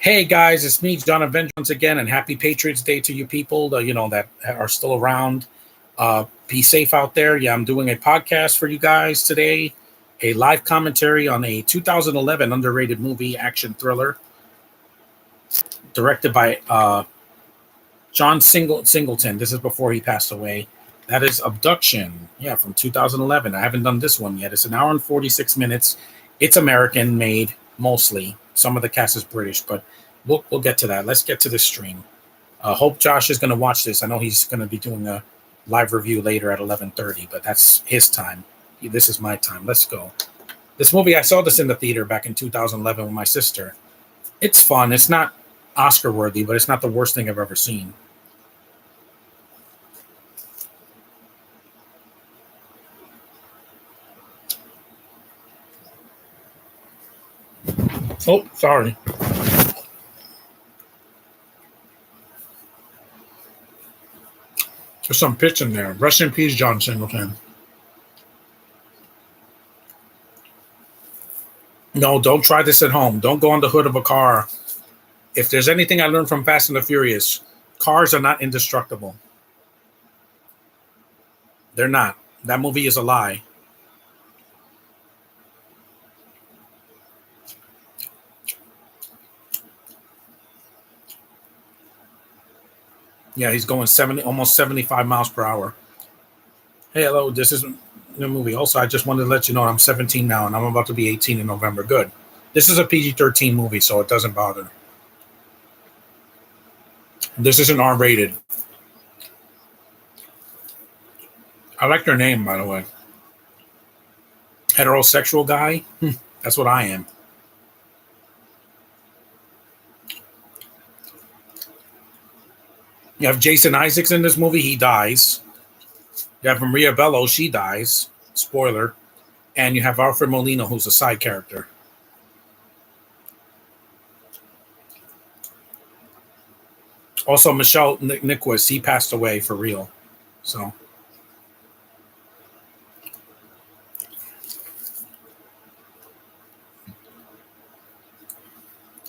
Hey guys, it's me, John Avenger, once again, and happy Patriots Day to you people, that are still around. Be safe out there. Yeah, I'm doing a podcast for you guys today, a live commentary on a 2011 underrated movie action thriller directed by John Singleton. This is before he passed away. That is Abduction. Yeah, from 2011. I haven't done this one yet. It's an hour and 46 minutes. It's American made mostly. Some of the cast is British, but we'll get to that. Let's get to the stream. Hope Josh is going to watch this. I know he's going to be doing a live review later at 11:30, but that's his time. This is my time. Let's go. This movie, I saw this in the theater back in 2011 with my sister. It's fun. It's not Oscar worthy, but it's not the worst thing I've ever seen. Oh, sorry. There's some pitch in there. Rest in peace, John Singleton. No, don't try this at home. Don't go on the hood of a car. If there's anything I learned from Fast and the Furious, cars are not indestructible. They're not. That movie is a lie. Yeah, he's going almost 75 miles per hour. Hey, hello, this is the movie. Also, I just wanted to let you know I'm 17 now, and I'm about to be 18 in November. Good. This is a PG-13 movie, so it doesn't bother. This isn't R-rated. I like their name, by the way. Heterosexual guy? That's what I am. You have Jason Isaacs in this movie. He dies. You have Maria Bello. She dies. Spoiler. And you have Alfred Molina, who's a side character. Also, Michelle Niquist. He passed away for real. So.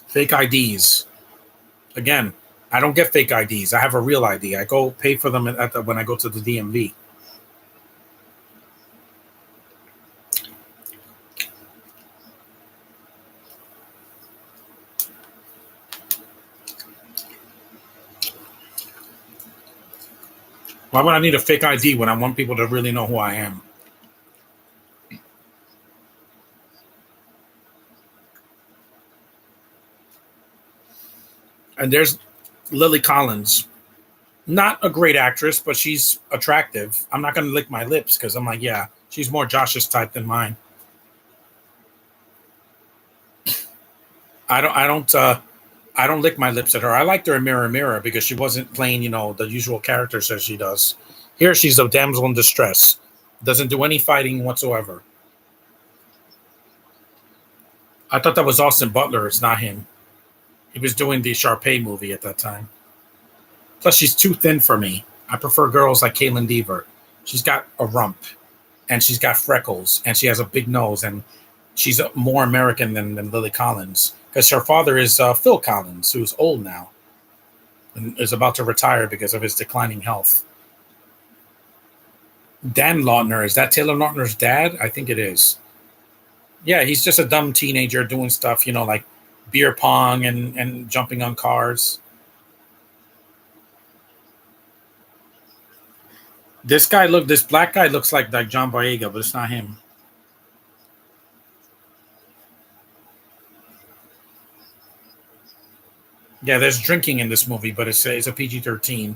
Fake IDs. Again, I don't get fake IDs. I have a real ID. I go pay for them when I go to the DMV. Why would I need a fake ID when I want people to really know who I am? And there's Lily Collins. Not a great actress, but she's attractive. I'm not going to lick my lips because I'm like, yeah, she's more Josh's type than mine. I don't lick my lips at her. I liked her in Mirror Mirror because she wasn't playing, the usual characters as she does. Here, she's a damsel in distress. Doesn't do any fighting whatsoever. I thought that was Austin Butler. It's not him. He was doing the Sharpay movie at that time. Plus, she's too thin for me. I prefer girls like Caitlin Dever. She's got a rump, and she's got freckles, and she has a big nose, and she's more American than Lily Collins because her father is Phil Collins, who's old now and is about to retire because of his declining health. Dan Lautner, is that Taylor Lautner's dad? I think it is. Yeah, he's just a dumb teenager doing stuff, like beer pong and jumping on cars. This black guy looks like John Boyega, but it's not him. Yeah, there's drinking in this movie, but it's a PG-13.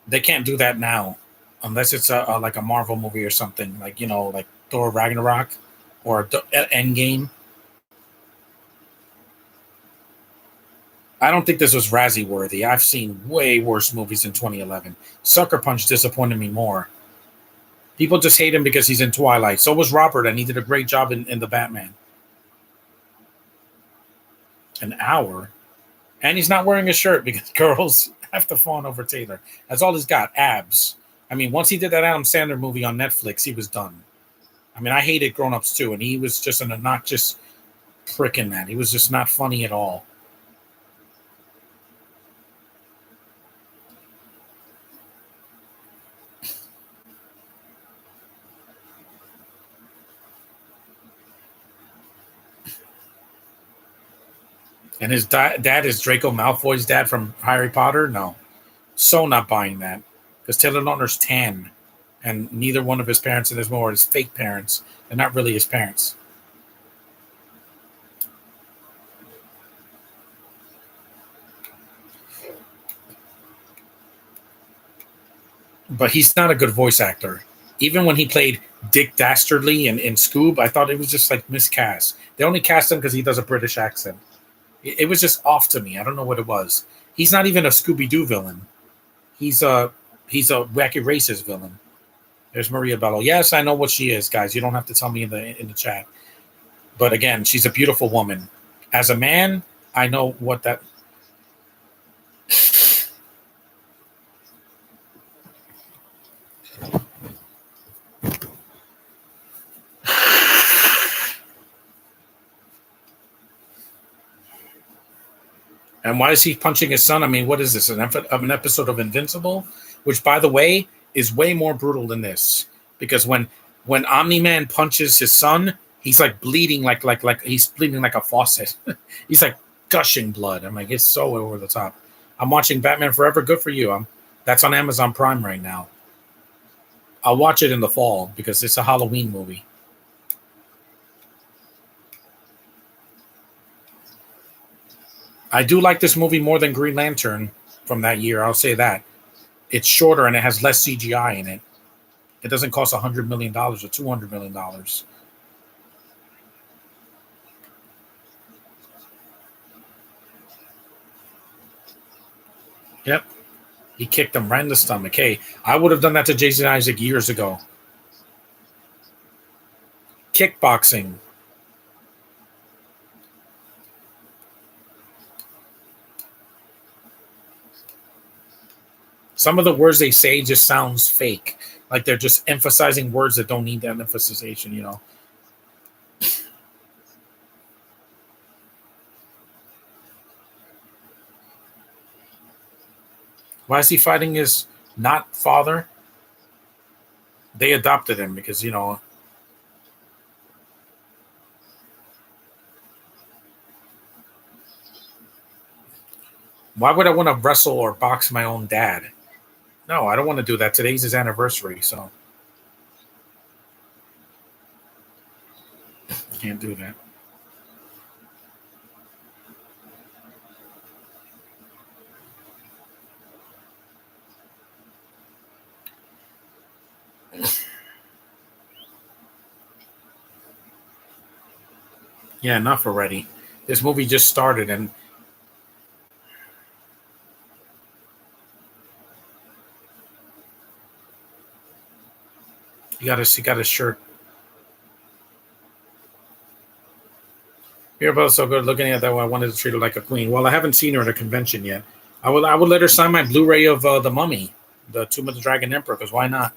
They can't do that now, unless it's like a Marvel movie or something, like like Thor Ragnarok or Endgame. I don't think this was Razzie worthy. I've seen way worse movies in 2011. Sucker Punch disappointed me more. People just hate him because he's in Twilight. So was Robert, and he did a great job in the Batman. An hour? And he's not wearing a shirt because girls have to fawn over Taylor. That's all he's got, abs. I mean, once he did that Adam Sandler movie on Netflix, he was done. I mean, I hated Grown Ups too, and he was just an obnoxious prick in that. He was just not funny at all. And his dad is Draco Malfoy's dad from Harry Potter. No, so not buying that because Taylor Lautner's tan, and neither one of his parents in this movie are his fake parents. They're not really his parents. But he's not a good voice actor. Even when he played Dick Dastardly in Scoob, I thought it was just like miscast. They only cast him because he does a British accent. It was just off to me. I don't know what it was. He's not even a Scooby Doo villain. He's a wacky racist villain. There's Maria Bello. Yes, I know what she is, guys. You don't have to tell me in the chat. But again, she's a beautiful woman. As a man, I know what that. And why is he punching his son? I mean, what is this? An episode of Invincible, which, by the way, is way more brutal than this. Because when Omni Man punches his son, he's like bleeding like he's bleeding like a faucet. He's like gushing blood. I'm like, it's so over the top. I'm watching Batman Forever. Good for you. That's on Amazon Prime right now. I'll watch it in the fall because it's a Halloween movie. I do like this movie more than Green Lantern from that year. I'll say that. It's shorter and it has less CGI in it. It doesn't cost $100 million or $200 million. Yep. He kicked him right in the stomach. Hey, I would have done that to Jason Isaac years ago. Kickboxing. Some of the words they say just sounds fake. Like they're just emphasizing words that don't need that emphasization. Why is he fighting his not father? They adopted him because. Why would I want to wrestle or box my own dad? No, I don't want to do that. Today's his anniversary, so I can't do that. Yeah, enough already. This movie just started, and you got a shirt. You're both so good looking at that. I wanted to treat her like a queen. Well, I haven't seen her at a convention yet. I would let her sign my Blu-ray of the Mummy, the Tomb of the Dragon Emperor, because why not?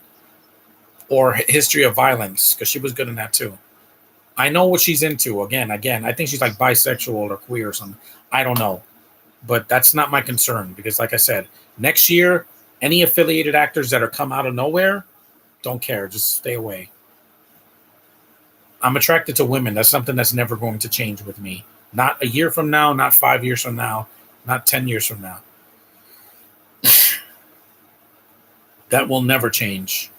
Or History of Violence, because she was good in that too. I know what she's into. Again, I think she's like bisexual or queer or something. I don't know, but that's not my concern because, like I said, next year, any affiliated actors that are come out of nowhere, don't care. Just stay away. I'm attracted to women. That's something that's never going to change with me. Not a year from now, not 5 years from now, not 10 years from now. That will never change.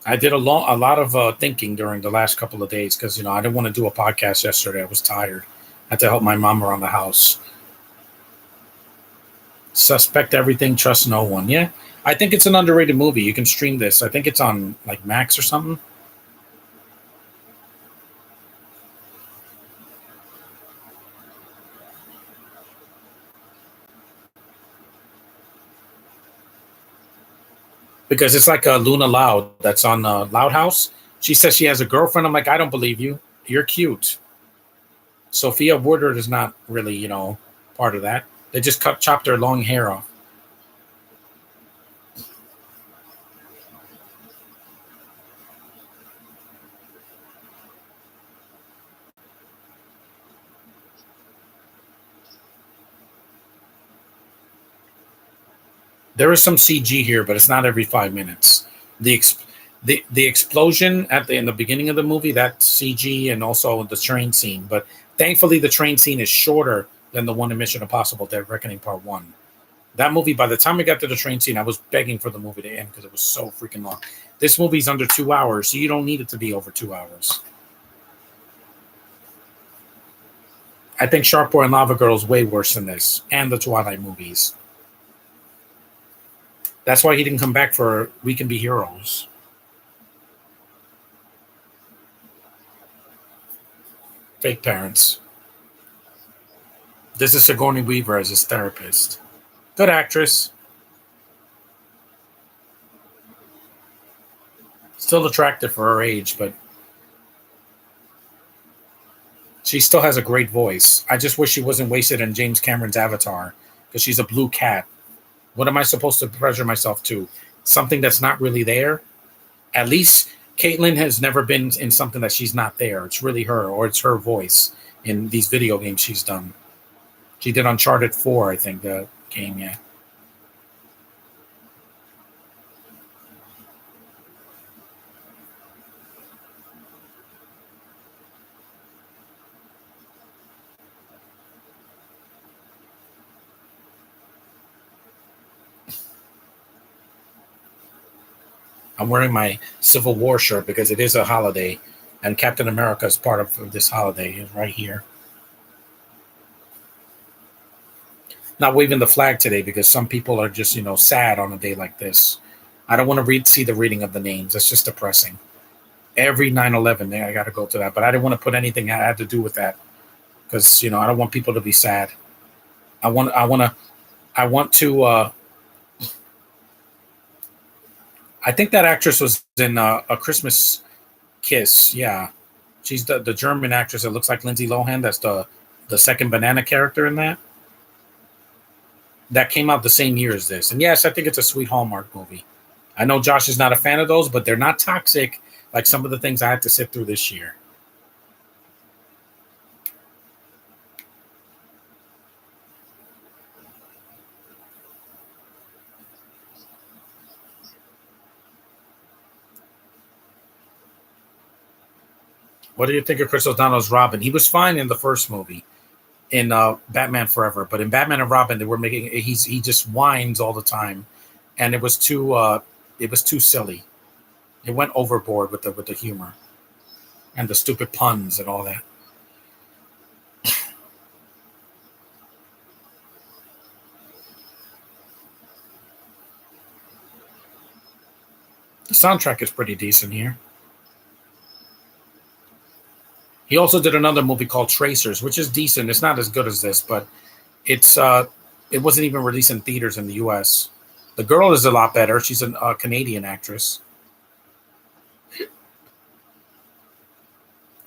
I did a lot of thinking during the last couple of days because I didn't want to do a podcast yesterday. I was tired. I had to help my mom around the house. Suspect everything, trust no one. Yeah, I think it's an underrated movie. You can stream this. I think it's on like Max or something. Because it's like Luna Loud that's on Loud House. She says she has a girlfriend. I'm like, I don't believe you. You're cute. Sophia Woodard is not really, part of that. They just chopped her long hair off. There is some CG here, but it's not every 5 minutes. The the explosion at the in the beginning of the movie, that CG, and also the train scene. But thankfully, the train scene is shorter than the one in Mission Impossible: Dead Reckoning Part One. That movie, by the time we got to the train scene, I was begging for the movie to end because it was so freaking long. This movie's under 2 hours, so you don't need it to be over 2 hours. I think Shark Boy and Lava Girl is way worse than this, and the Twilight movies. That's why he didn't come back for We Can Be Heroes. Fake parents. This is Sigourney Weaver as his therapist. Good actress. Still attractive for her age, but she still has a great voice. I just wish she wasn't wasted in James Cameron's Avatar because she's a blue cat. What am I supposed to pressure myself to? Something that's not really there? At least Caitlin has never been in something that she's not there. It's really her, or it's her voice in these video games she's done. She did Uncharted 4, I think, the game, yeah. I'm wearing my Civil War shirt because it is a holiday, and Captain America is part of this holiday right here. Not waving the flag today because some people are just, sad on a day like this. I don't want to see the reading of the names. That's just depressing. Every 9/11, I got to go to that, but I didn't want to put anything that had to do with that because I don't want people to be sad. I want to. I think that actress was in A Christmas Kiss. Yeah, she's the German actress that looks like Lindsay Lohan. That's the second banana character in that. That came out the same year as this. And yes, I think it's a sweet Hallmark movie. I know Josh is not a fan of those, but they're not toxic like some of the things I had to sit through this year. What do you think of Chris O'Donnell's Robin? He was fine in the first movie in Batman Forever, but in Batman and Robin, they were making he just whines all the time, and it was too silly. It went overboard with the humor and the stupid puns and all that. The soundtrack is pretty decent here. He also did another movie called Tracers, which is decent. It's not as good as this, but it's it wasn't even released in theaters in the U.S. The girl is a lot better. She's a Canadian actress.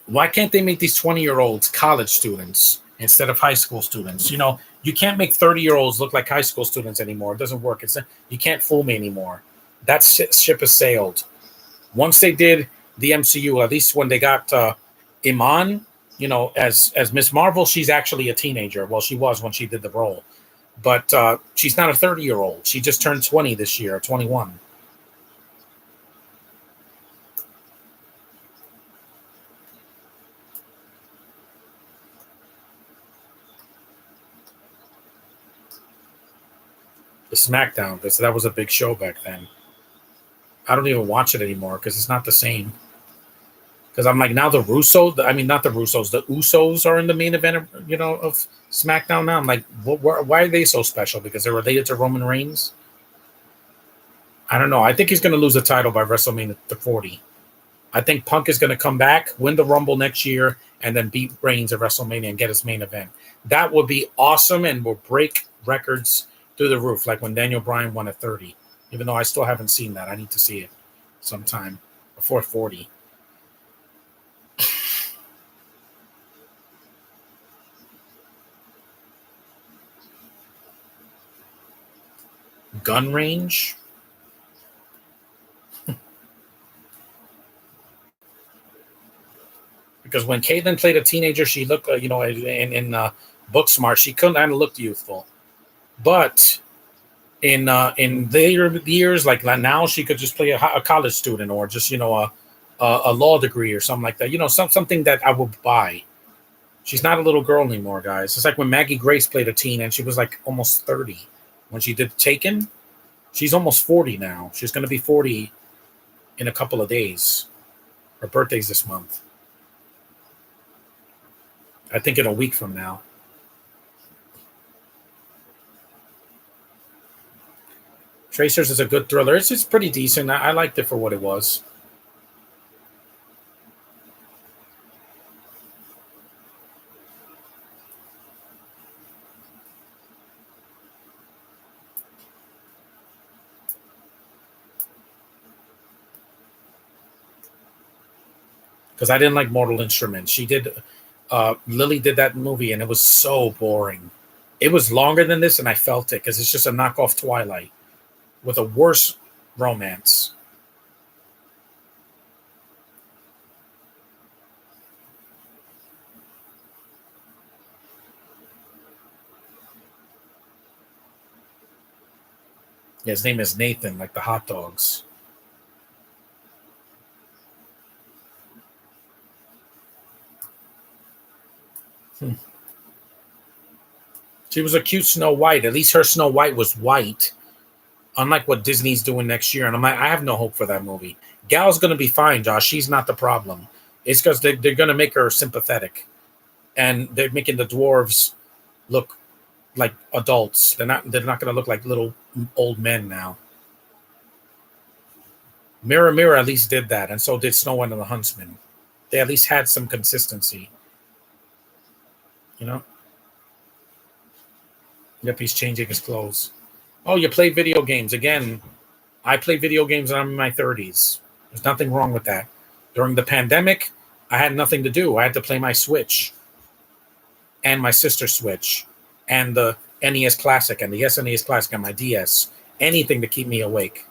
Why can't they make these 20-year-olds college students instead of high school students? You can't make 30-year-olds look like high school students anymore. It doesn't work. You can't fool me anymore. That ship has sailed. Once they did the MCU, at least when they got Iman, as Miss Marvel, she's actually a teenager. Well, she was when she did the role, but she's not a 30-year-old. She just turned 20 this year, 21. The SmackDown, because that was a big show back then. I don't even watch it anymore because it's not the same. Because I'm like, now the Russo, I mean, not the Russos, the Usos are in the main event, of SmackDown now. I'm like, why are they so special? Because they're related to Roman Reigns? I don't know. I think he's going to lose the title by WrestleMania 40. I think Punk is going to come back, win the Rumble next year, and then beat Reigns at WrestleMania and get his main event. That would be awesome and will break records through the roof, like when Daniel Bryan won at 30. Even though I still haven't seen that. I need to see it sometime before 40. gun range. Because when Caitlin played a teenager, she looked, in Booksmart, she couldn't kind of looked youthful. But in later years, like now, she could just play a college student or just a law degree or something like that. Something that I would buy. She's not a little girl anymore, guys. It's like when Maggie Grace played a teen and she was like almost 30 when she did Taken. She's almost 40 now. She's going to be 40 in a couple of days. Her birthday's this month. I think in a week from now. Tracers is a good thriller. It's just pretty decent. I liked it for what it was. Because I didn't like Mortal Instruments. Lily did that movie, and it was so boring. It was longer than this, and I felt it because it's just a knockoff Twilight with a worse romance. Yeah, his name is Nathan, like the hot dogs. Hmm. She was a cute Snow White. At least her Snow White was white, unlike what Disney's doing next year. And I'm like, I have no hope for that movie. Gal's going to be fine, Josh. She's not the problem. It's because they're going to make her sympathetic. And they're making the dwarves look like adults. They're not going to look like little old men now. Mirror Mirror at least did that, and so did Snow White and the Huntsman. They at least had some consistency, you know. Yep, he's changing his clothes. Oh, you play video games again? I play video games and I'm in my 30s. There's nothing wrong with that. During the pandemic, I had nothing to do. I had to play my Switch and my sister's Switch and the NES Classic and the SNES Classic and my DS. Anything to keep me awake.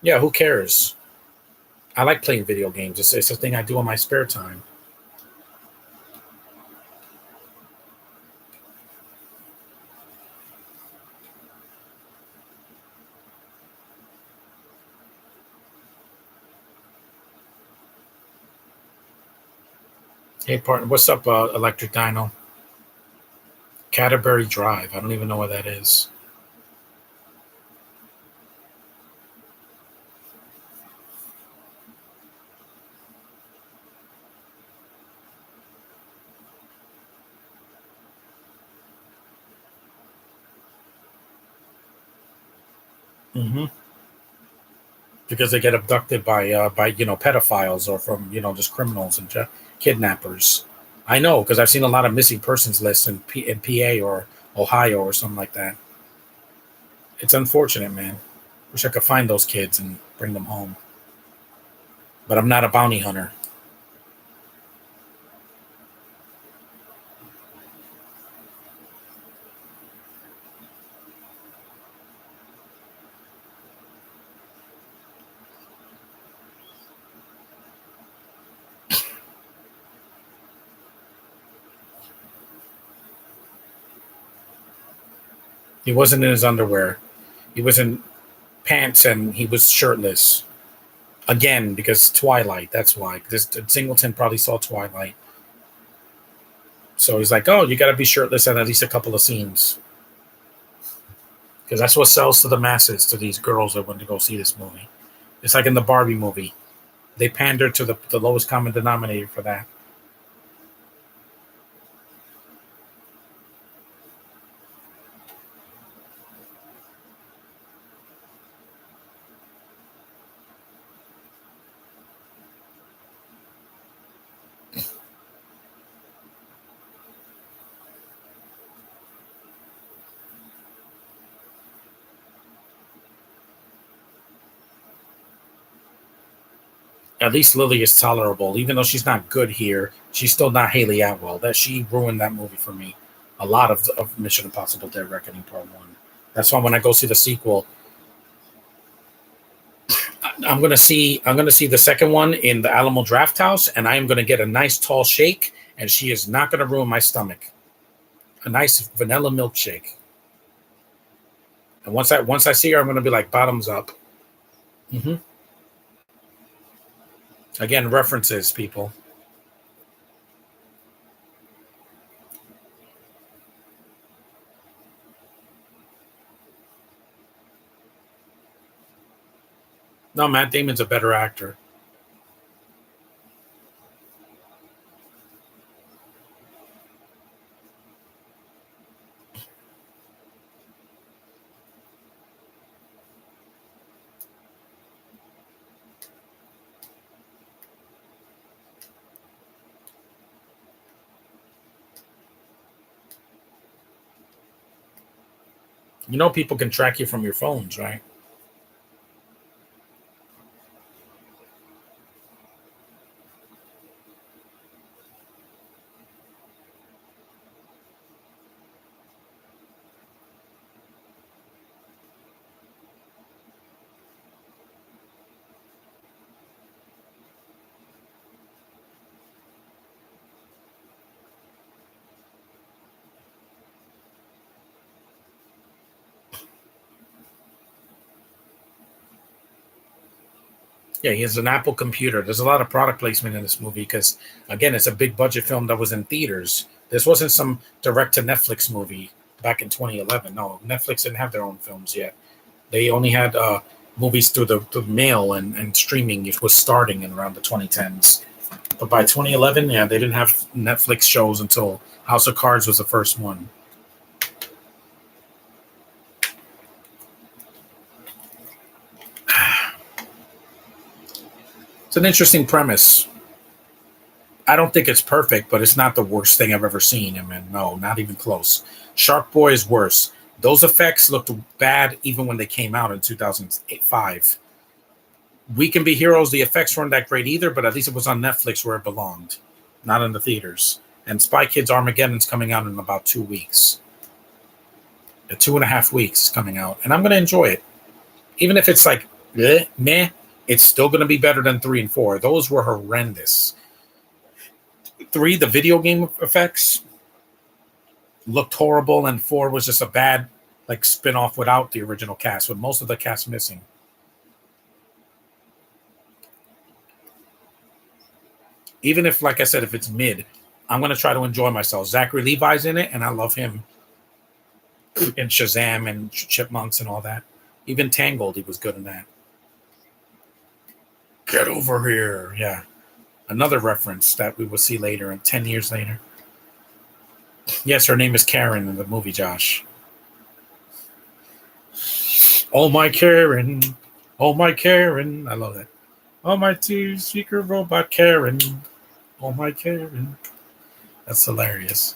Yeah, who cares? I like playing video games. It's a thing I do in my spare time. Hey, partner, what's up, Electric Dino? Canterbury Drive. I don't even know what that is. Mm-hmm. Because they get abducted by pedophiles or from just criminals and kidnappers. I know because I've seen a lot of missing persons lists in PA or Ohio or something like that. It's unfortunate, man. Wish I could find those kids and bring them home. But I'm not a bounty hunter. He wasn't in his underwear. He was in pants and he was shirtless. Again, because Twilight. That's why. This Singleton probably saw Twilight. So he's like, oh, you got to be shirtless in at least a couple of scenes. Because that's what sells to the masses, to these girls that want to go see this movie. It's like in the Barbie movie. They pander to the lowest common denominator for that. At least Lily is tolerable, even though she's not good here. She's still not Haley Atwell. That she ruined that movie for me. A lot of Mission Impossible: Dead Reckoning Part One. That's why when I go see the sequel, I'm gonna see the second one in the Alamo Draft House, and I am gonna get a nice tall shake, and she is not gonna ruin my stomach. A nice vanilla milkshake. And once I see her, I'm gonna be like bottoms up. hmm Again, references, people. No, Matt Damon's a better actor. You know, people can track you from your phones, right? Yeah, he has an Apple computer. There's a lot of product placement in this movie because, again, it's a big budget film that was in theaters. This wasn't some direct to Netflix movie back in 2011. No, Netflix didn't have their own films yet. They only had movies through the mail and streaming. It was starting in around the 2010s. But by 2011, yeah, they didn't have Netflix shows until House of Cards was the first one. It's an interesting premise. I don't think it's perfect, but it's not the worst thing I've ever seen. I mean, no, not even close. Shark Boy is worse. Those effects looked bad even when they came out in 2005. We Can Be Heroes, the effects weren't that great either, but at least it was on Netflix where it belonged, not in the theaters. And Spy Kids Armageddon's coming out in about 2 weeks. 2.5 weeks coming out. And I'm going to enjoy it. Even if it's like, meh, it's still going to be better than 3 and 4. Those were horrendous. 3, the video game effects looked horrible, and 4 was just a bad like spin-off without the original cast, with most of the cast missing. Even if, like I said, if it's mid, I'm gonna try to enjoy myself. Zachary Levi's in it, and I love him in Shazam and Chipmunks and all that. Even Tangled, he was good in that. Get over here, yeah. Another reference that we will see later, and 10 years later. Yes, her name is Karen in the movie, Josh. Oh, my Karen. Oh, my Karen. I love that. Oh, my two-speaker robot Karen. Oh, my Karen. That's hilarious.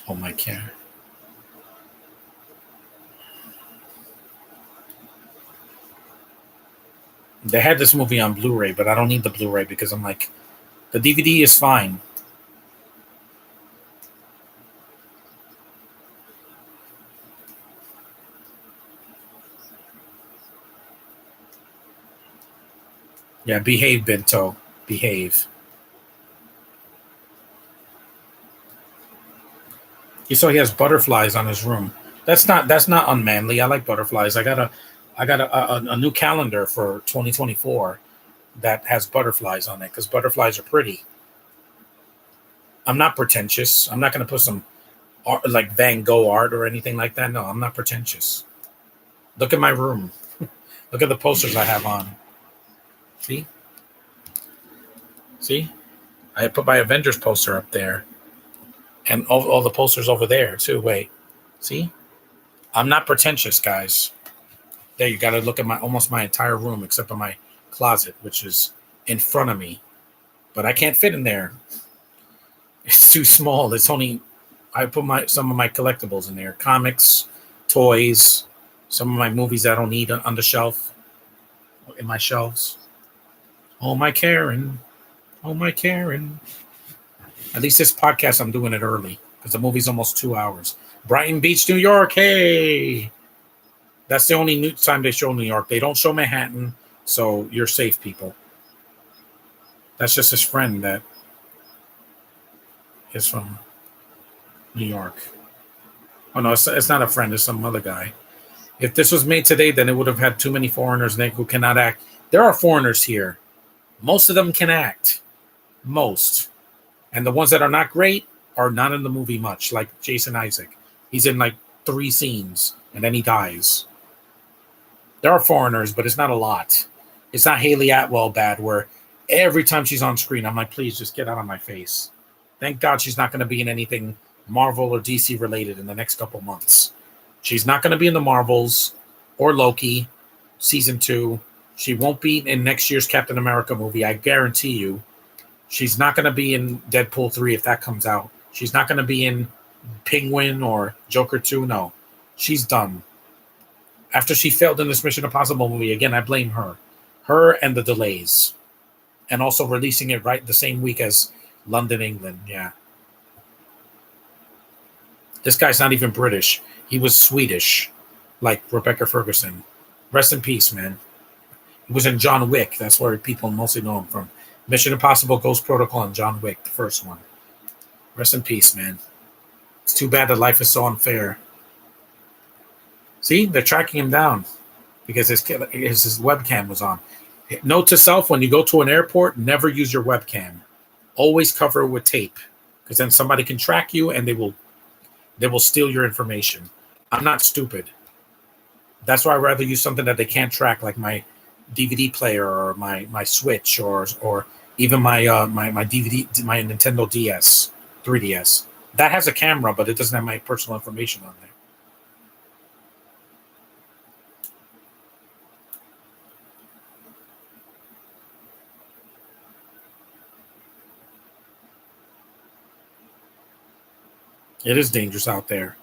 Oh, my Karen. They had this movie on Blu-ray, but I don't need the Blu-ray because I'm like, the DVD is fine. Yeah, behave, Bento. Behave. You saw he has butterflies on his room. That's not unmanly. I like butterflies. I got a new calendar for 2024 that has butterflies on it because butterflies are pretty. I'm not pretentious. I'm not going to put some art, like Van Gogh art or anything like that. No, I'm not pretentious. Look at my room. Look at the posters I have on. See? See? I put my Avengers poster up there and all the posters over there too. Wait. See? I'm not pretentious, guys. There, you got to look at my almost my entire room except for my closet, which is in front of me. but I can't fit in there. It's too small. It's only I put some of my collectibles in there, comics, toys, some of my movies I don't need on the shelf, in my shelves. Oh my Karen, oh my Karen. At least this podcast I'm doing it early because the movie's almost 2 hours. Brighton Beach, New York. Hey, that's the only new time they show New York. They don't show Manhattan, so you're safe, people. That's just his friend that is from New York. Oh no, it's not a friend. It's some other guy. If this was made today, then it would have had too many foreigners, Nick, who cannot act. There are foreigners here. Most of them can act. Most. And the ones that are not great are not in the movie much, like Jason Isaac. He's in like 3 scenes, and then he dies. There are foreigners, but it's not a lot. It's not Haley Atwell bad, where every time she's on screen, I'm like, please just get out of my face. Thank God she's not going to be in anything Marvel or DC related in the next couple months. She's not going to be in the Marvels or Loki season 2. She won't be in next year's Captain America movie. I guarantee you. She's not going to be in Deadpool 3 if that comes out. She's not going to be in Penguin or Joker 2. No, she's done. After she failed in this Mission Impossible movie, again, I blame her. Her and the delays. And also releasing it right the same week as London, England. Yeah. This guy's not even British. He was Swedish, like Rebecca Ferguson. Rest in peace, man. He was in John Wick. That's where people mostly know him from. Mission Impossible, Ghost Protocol, and John Wick, the first one. Rest in peace, man. It's too bad that life is so unfair. See, they're tracking him down because his webcam was on. Note to self, when you go to an airport, never use your webcam. Always cover it with tape because then somebody can track you and they will steal your information. I'm not stupid. That's why I'd rather use something that they can't track, like my DVD player or my Switch or even my DVD, my Nintendo DS, 3DS. That has a camera, but it doesn't have my personal information on there. It is dangerous out there.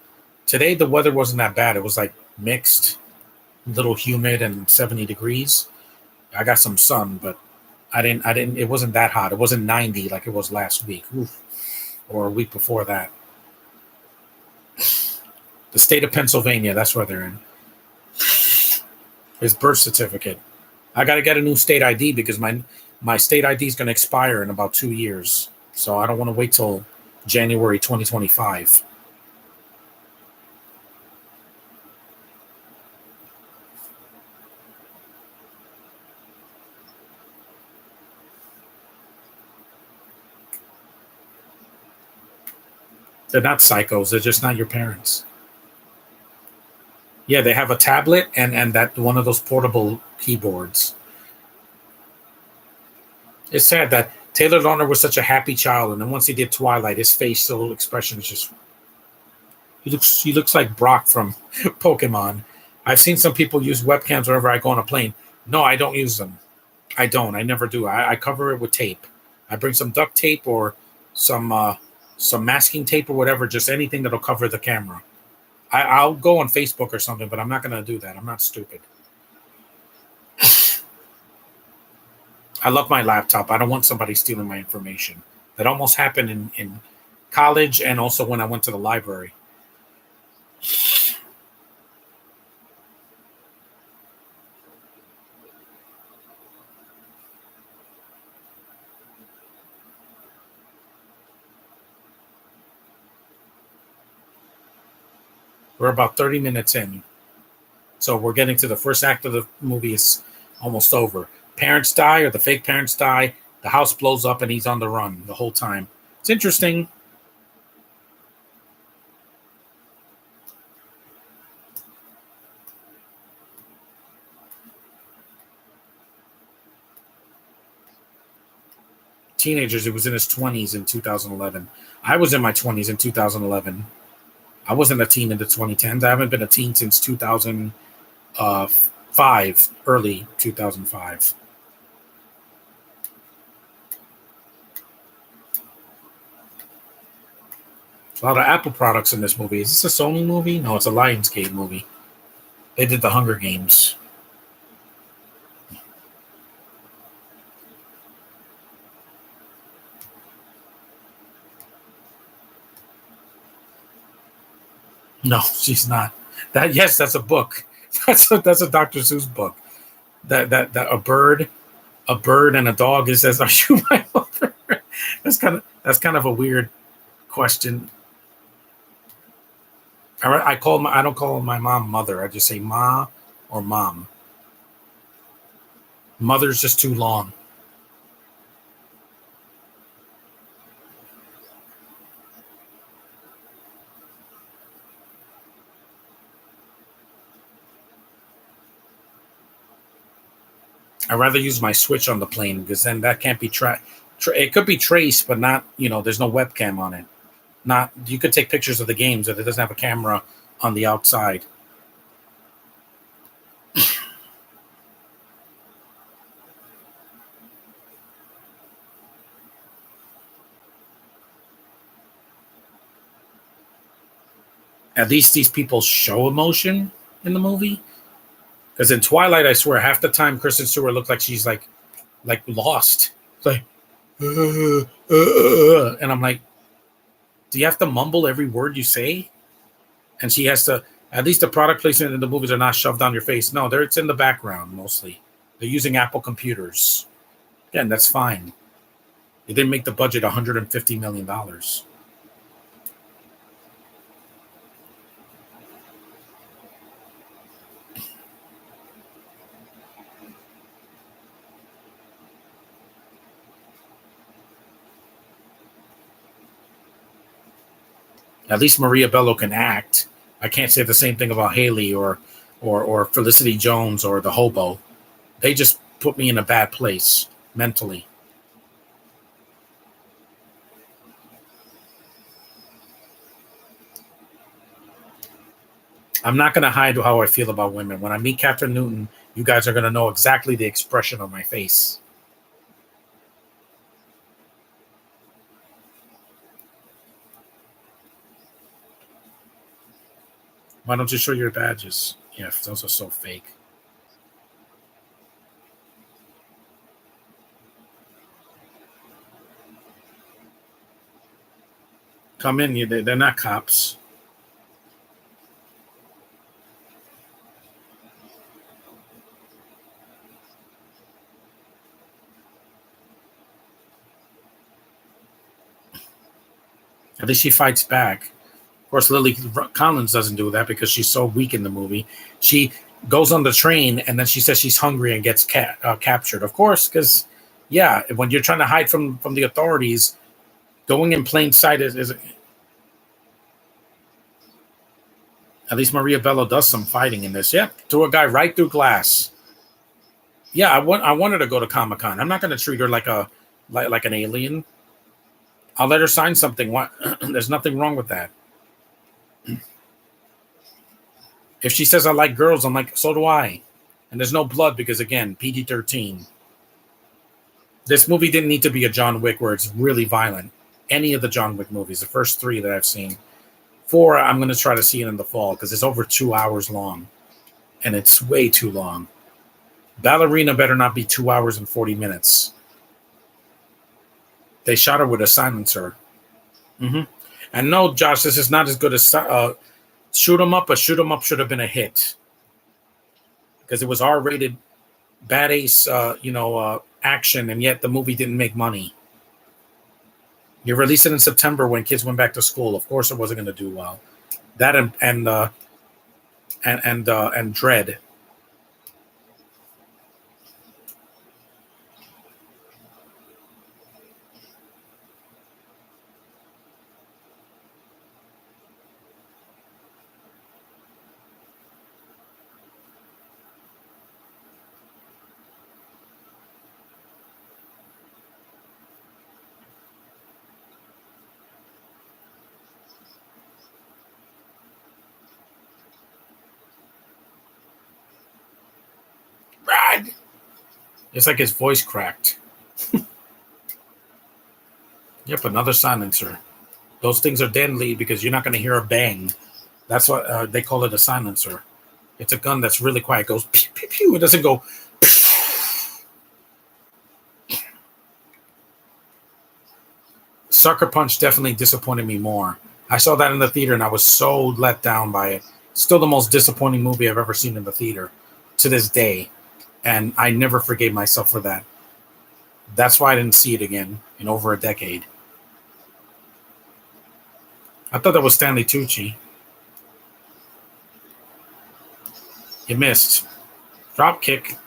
Today the weather wasn't that bad. It was like mixed, a little humid and 70 degrees. I got some sun, but I didn't it wasn't that hot. It wasn't 90 like it was last week. Oof. Or a week before that. The state of Pennsylvania, that's where they're in. His birth certificate. I got to get a new state ID because my state ID is going to expire in about 2 years. So I don't want to wait till January 2025. They're not psychos. They're just not your parents. Yeah, they have a tablet and that one of those portable keyboards. It's sad that Taylor Lautner was such a happy child, and then once he did Twilight, his facial expression is just he looks like Brock from Pokemon. I've seen some people use webcams whenever I go on a plane. No, I don't use them. I don't. I never do. I cover it with tape. I bring some duct tape or some masking tape or whatever, just anything that'll cover the camera. I'll go on Facebook or something, but I'm not going to do that. I'm not stupid. I love my laptop. I don't want somebody stealing my information. That almost happened in college and also when I went to the library. We're about 30 minutes in. So we're getting to the first act of the movie is almost over. Parents die or the fake parents die. The house blows up and he's on the run the whole time. It's interesting. Teenagers, it was in his 20s in 2011. I was in my 20s in 2011. I wasn't a teen in the 2010s. I haven't been a teen since 2005, early 2005. A lot of Apple products in this movie. Is this a Sony movie? No, it's a Lionsgate movie. They did the Hunger Games. No, she's not. That yes, that's a book. That's a Dr. Seuss book. That a bird and a dog. It says, "Are you my mother?" That's kind of a weird question. I don't call my mom mother. I just say ma or mom. Mother's just too long. I'd rather use my switch on the plane because then that can't be it could be traced, but not, there's no webcam on it. Not You could take pictures of the games, but it doesn't have a camera on the outside. At least these people show emotion in the movie. Because in Twilight, I swear, half the time Kristen Stewart looked like she's like lost. It's like, and I'm like, do you have to mumble every word you say? And she has to. At least the product placement in the movies are not shoved down your face. No, it's in the background mostly. They're using Apple computers. Again, that's fine. They didn't make the budget $150 million. At least Maria Bello can act. I can't say the same thing about Haley or Felicity Jones or the hobo. They just put me in a bad place mentally. I'm not going to hide how I feel about women. When I meet Catherine Newton, you guys are going to know exactly the expression of my face. Why don't you show your badges? Yeah, those are so fake. Come in, they're not cops. At least she fights back. Of course, Lily Collins doesn't do that because she's so weak in the movie. She goes on the train and then she says she's hungry and gets captured. Of course, because yeah, when you're trying to hide from the authorities, going in plain sight is at least Maria Bello does some fighting in this. Yeah, threw a guy right through glass. Yeah, I want her to go to Comic-Con. I'm not going to treat her like an alien. I'll let her sign something. What? There's nothing wrong with that. If she says I like girls, I'm like, so do I. And there's no blood because again, PG-13. This movie didn't need to be a John Wick where it's really violent. Any of the John Wick movies, the first three that I've seen. Four, I'm going to try to see it in the fall because it's over 2 hours long. And it's way too long. Ballerina better not be 2 hours and 40 minutes. They shot her with a silencer. Mm-hmm. And no, Josh, this is not as good as Shoot 'em Up, but Shoot 'em Up should have been a hit because it was R-rated, bad ace, action, and yet the movie didn't make money. You released it in September when kids went back to school. Of course, it wasn't going to do well. That and Dread. Brad. It's like his voice cracked. Yep, another silencer. Those things are deadly because you're not going to hear a bang. That's what they call it, a silencer. It's a gun that's really quiet. It goes pew, pew, pew. It doesn't go. Sucker Punch definitely disappointed me more. I saw that in the theater and I was so let down by it. Still the most disappointing movie I've ever seen in the theater to this day. And I never forgave myself for that. That's why I didn't see it again in over a decade. I thought that was Stanley Tucci. You missed. Drop kick.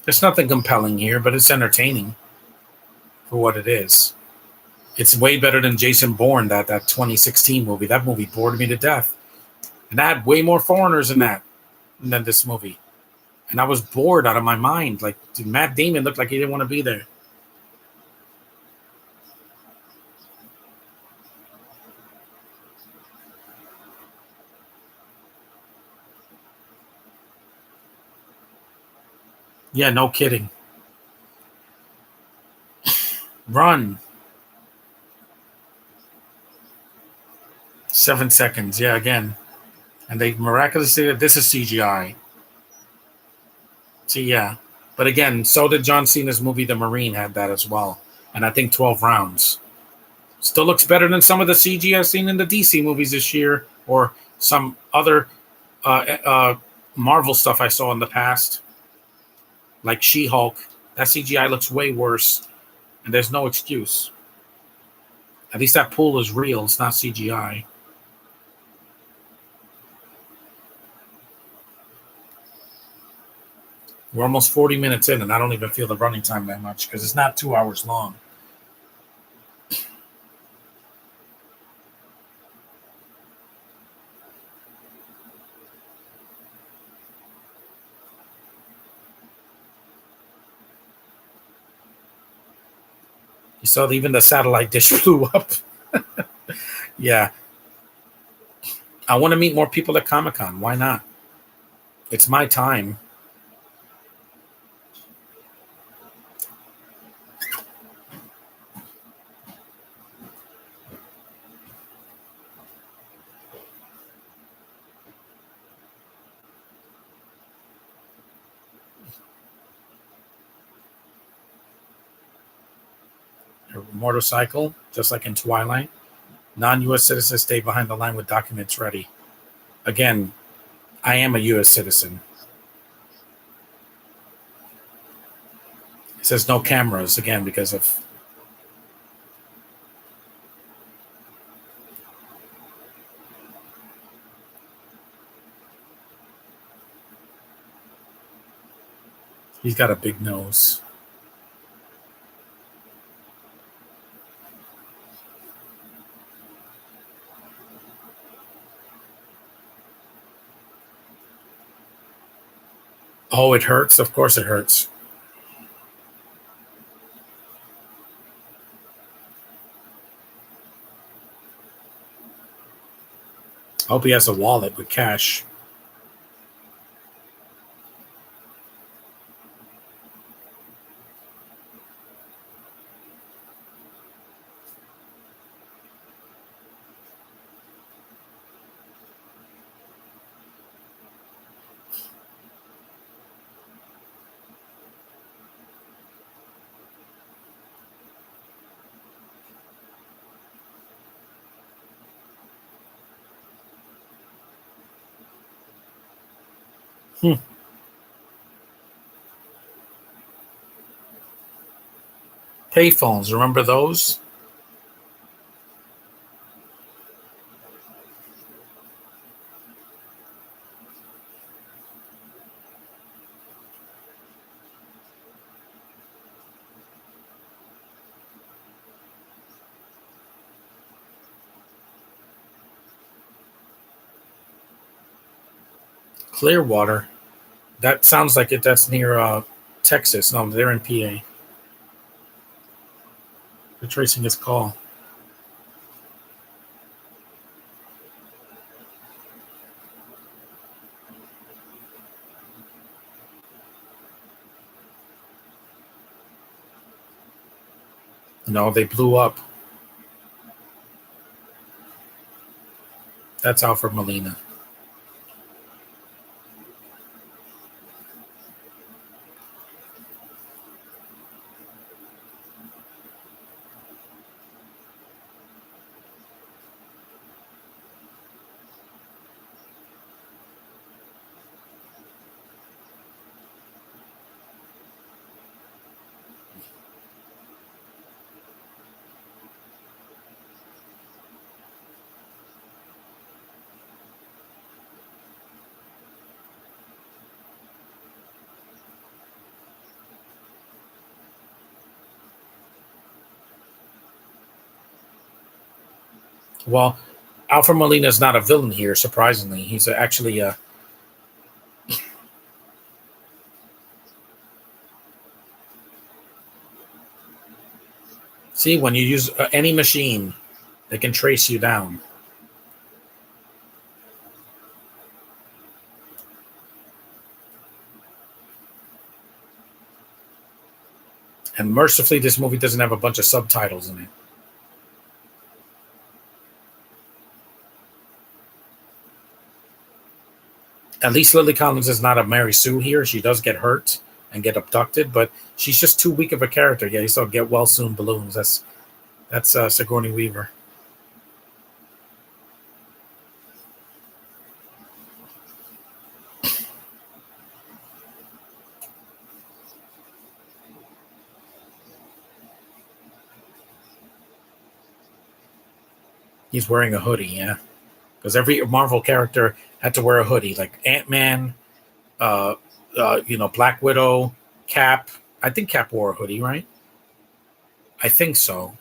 There's nothing compelling here, but it's entertaining for what it is. It's way better than Jason Bourne, that 2016 movie. That movie bored me to death. And I had way more foreigners in that than this movie. And I was bored out of my mind. Like, dude, Matt Damon looked like he didn't want to be there. Yeah, no kidding. Run. 7 seconds. Yeah, again. And they miraculously said this is CGI. See, yeah. But again, so did John Cena's movie The Marine had that as well. And I think 12 rounds. Still looks better than some of the CG I've seen in the DC movies this year or some other Marvel stuff I saw in the past, like She-Hulk. That CGI looks way worse, and there's no excuse. At least that pool is real. It's not CGI. We're almost 40 minutes in, and I don't even feel the running time that much because it's not 2 hours long. You saw even the satellite dish blew up. Yeah. I want to meet more people at Comic-Con. Why not? It's my time. A motorcycle, just like in Twilight. Non-U.S. citizens stay behind the line with documents ready. Again, I am a U.S. citizen. It says no cameras, again, because of... He's got a big nose. Oh, it hurts? Of course it hurts. I hope he has a wallet with cash. Hmm. Payphones, remember those? Clearwater. That sounds like it. That's near Texas. No, they're in PA. They're tracing his call. No, they blew up. That's Alfred Molina. Well, Alfred Molina is not a villain here. Surprisingly, he's actually a. See, when you use any machine, they can trace you down. And mercifully, this movie doesn't have a bunch of subtitles in it. At least Lily Collins is not a Mary Sue here. She does get hurt and get abducted, but she's just too weak of a character. Yeah, you saw Get Well Soon balloons. That's Sigourney Weaver. He's wearing a hoodie, yeah, because every Marvel character had to wear a hoodie, like Ant-Man, Black Widow, Cap. I think Cap wore a hoodie, right? I think so.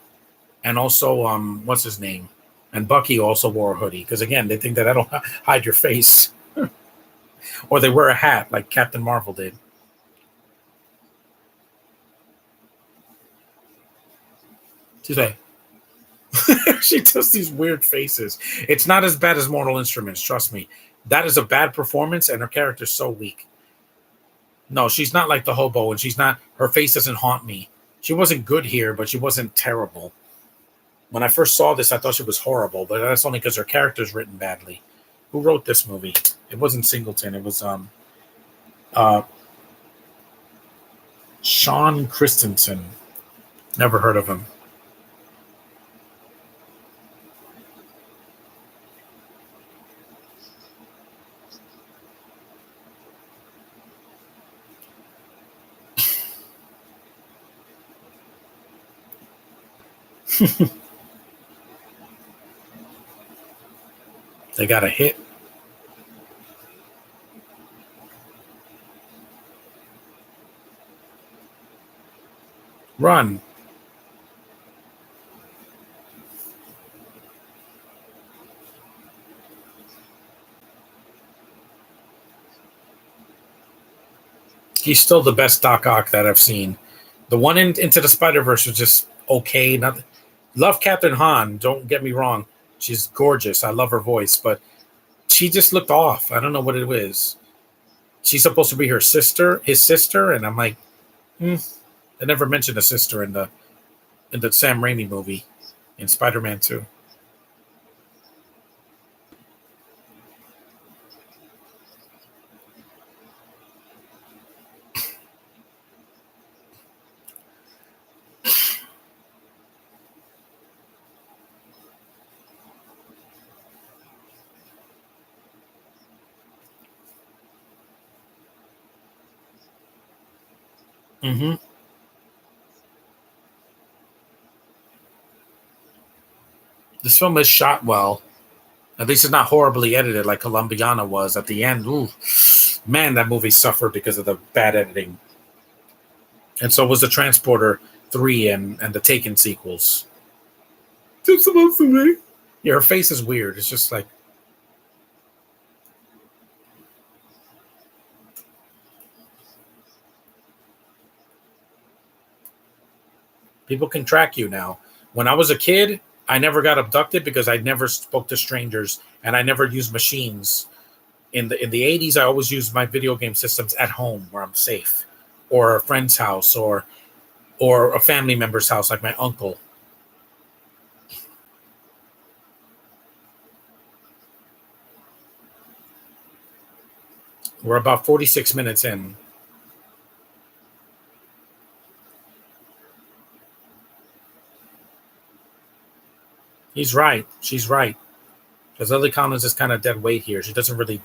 And also, what's his name? And Bucky also wore a hoodie because again, they think that that'll hide your face, or they wear a hat like Captain Marvel did. Today, she does these weird faces. It's not as bad as Mortal Instruments, trust me. That is a bad performance, and her character's so weak. No, she's not like the hobo, and she's not. Her face doesn't haunt me. She wasn't good here, but she wasn't terrible. When I first saw this, I thought she was horrible, but that's only because her character's written badly. Who wrote this movie? It wasn't Singleton. It was uh, Sean Christensen. Never heard of him. They got a hit. Run. He's still the best Doc Ock that I've seen. The one Into the Spider Verse was just okay. Not love Captain Han. Don't get me wrong. She's gorgeous. I love her voice, but she just looked off. I don't know what it is. She's supposed to be his sister, and I'm like, hmm. They never mentioned a sister in the Sam Raimi movie in Spider-Man 2. Mm-hmm. This film is shot well. At least it's not horribly edited like Colombiana was at the end. Ooh, man, that movie suffered because of the bad editing. And so was the Transporter 3 and the Taken sequels. It's supposed to be. Yeah, her face is weird. It's just like People can track you now. When I was a kid, I never got abducted because I never spoke to strangers and I never used machines. In the 80s, I always used my video game systems at home where I'm safe, or a friend's house, or a family member's house like my uncle. We're about 46 minutes in. He's right. She's right. Because Lily Collins is kind of dead weight here. She doesn't really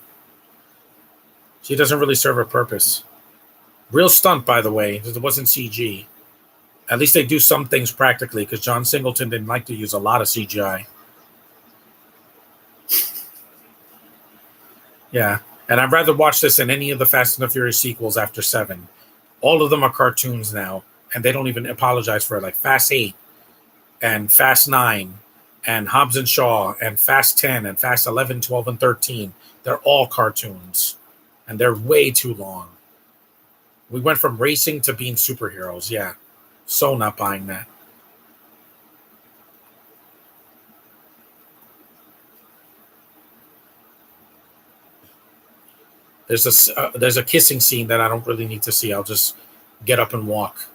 serve her purpose. Real stunt, by the way. It wasn't CG. At least they do some things practically, because John Singleton didn't like to use a lot of CGI. Yeah, and I'd rather watch this than any of the Fast and the Furious sequels after seven. All of them are cartoons now, and they don't even apologize for it. Like Fast Eight and Fast Nine, and Hobbs and Shaw, and Fast 10, and Fast 11, 12, and 13. They're all cartoons, and they're way too long. We went from racing to being superheroes. Yeah, so not buying that. There's a kissing scene that I don't really need to see. I'll just get up and walk.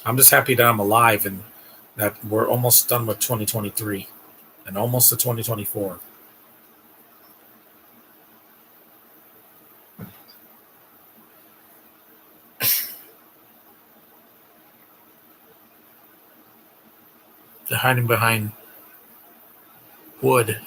I'm just happy that I'm alive and that we're almost done with 2023 and almost to 2024. They're hiding behind wood.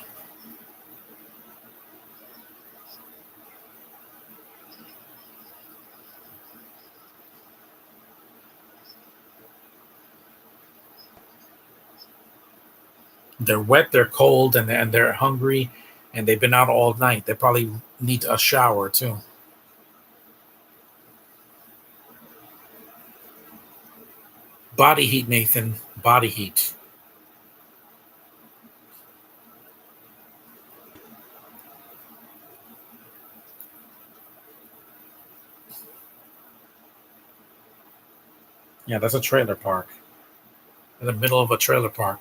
They're wet, they're cold, and they're hungry, and they've been out all night. They probably need a shower too. Body heat, Nathan. Body heat. Yeah, that's a trailer park. In the middle of a trailer park.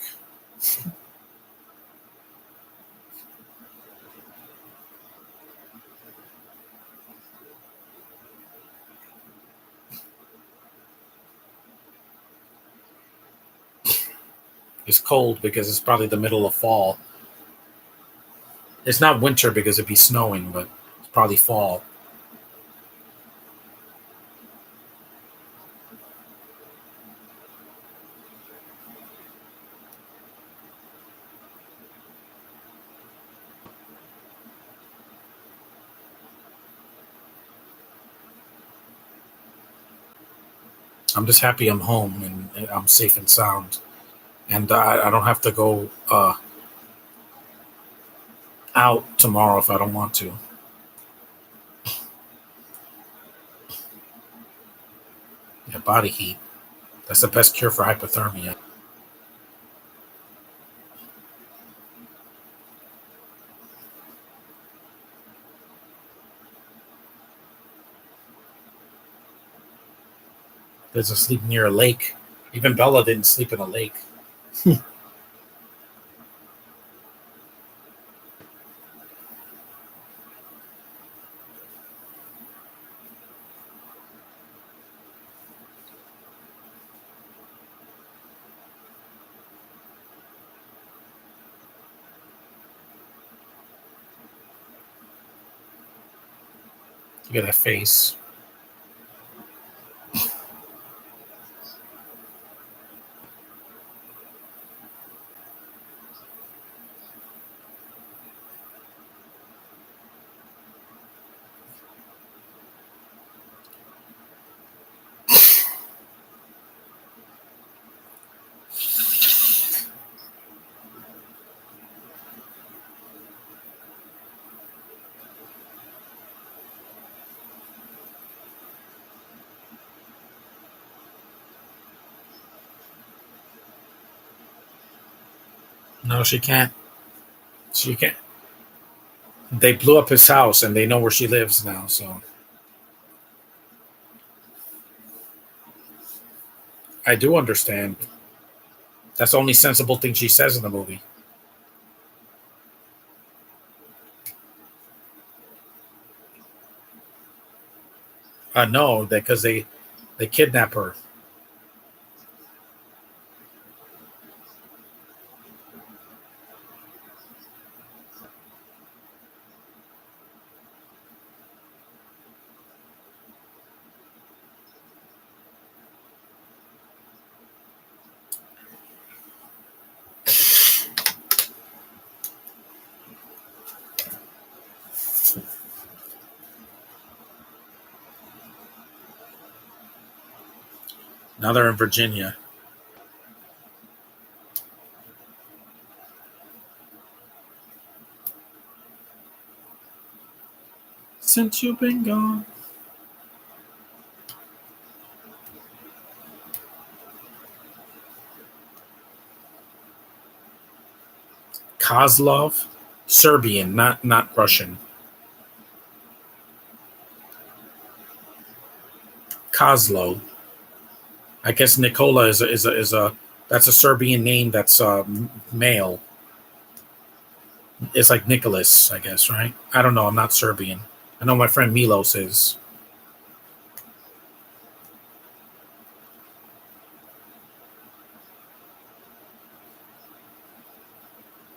It's cold because it's probably the middle of fall. It's not winter because it'd be snowing, but it's probably fall. I'm just happy I'm home and I'm safe and sound, and I don't have to go out tomorrow if I don't want to. Yeah, body heat. That's the best cure for hypothermia. There's a sleep near a lake. Even Bella didn't sleep in a lake. Look at that face. No, she can't. She can't. They blew up his house and they know where she lives now. So I do understand. That's the only sensible thing she says in the movie. No, because they kidnap her. Now they're in Virginia. Since you've been gone. Kozlov, Serbian, not Russian. Kozlo. I guess Nikola is a that's a Serbian name that's male. It's like Nicholas, I guess, right? I don't know. I'm not Serbian. I know my friend Milos is.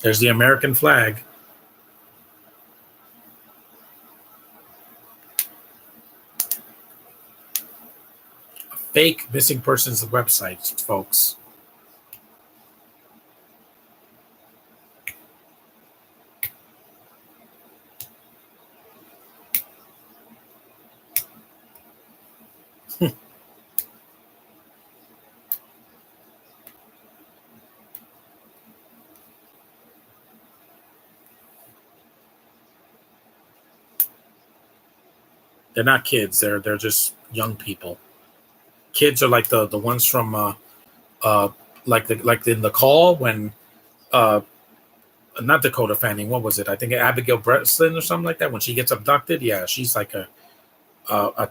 There's the American flag. Fake missing persons websites, folks. They're not kids. They're just young people. Kids are like the ones from uh like in the call when uh not Dakota Fanning. What was it? I think Abigail Breslin or something like that. When she gets abducted, yeah, she's like a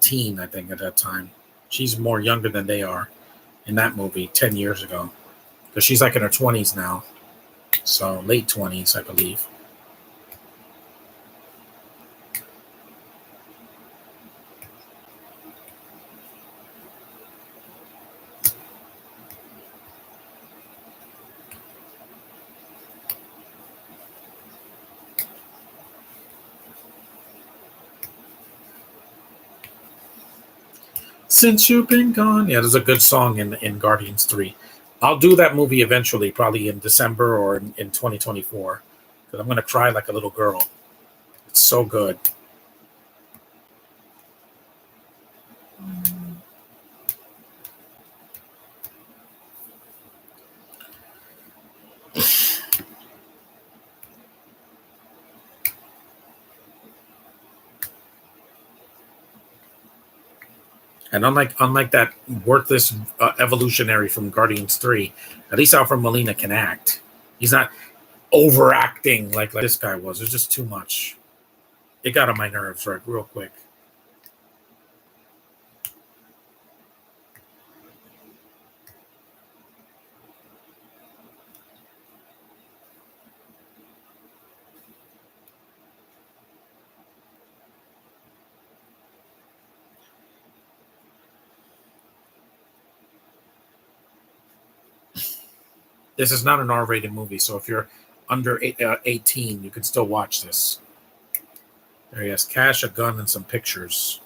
teen. I think at that time, she's more younger than they are in that movie 10 years ago because she's like in her 20s now, so late 20s, I believe. Since you've been gone, yeah, there's a good song in Guardians 3. I'll do that movie eventually, probably in December or in 2024, because I'm gonna cry like a little girl. It's so good. And unlike that worthless evolutionary from Guardians 3, at least Alfred Molina can act. He's not overacting like this guy was. It's just too much. It got on my nerves right real quick. This is not an R-rated movie, so if you're under 18, you can still watch this. There he has cash, a gun, and some pictures.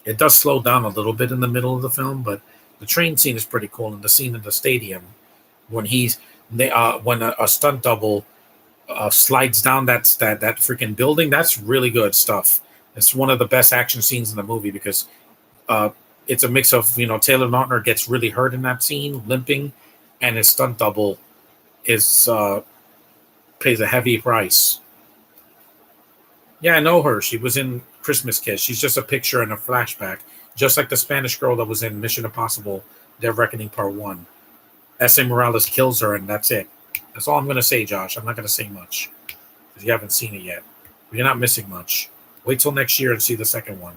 It does slow down a little bit in the middle of the film, but the train scene is pretty cool, and the scene in the stadium when when a stunt double slides down that freaking building. That's really good stuff. It's one of the best action scenes in the movie because uh, it's a mix of Taylor Lautner gets really hurt in that scene, limping, and his stunt double is pays a heavy price. Yeah, I know her. She was in Christmas Kiss. She's just a picture in a flashback, just like the Spanish girl that was in Mission Impossible: Dead Reckoning Part One. S.A. Morales kills her, and that's it. That's all I'm gonna say, Josh. I'm not gonna say much because you haven't seen it yet. You're not missing much. Wait till next year and see the second one.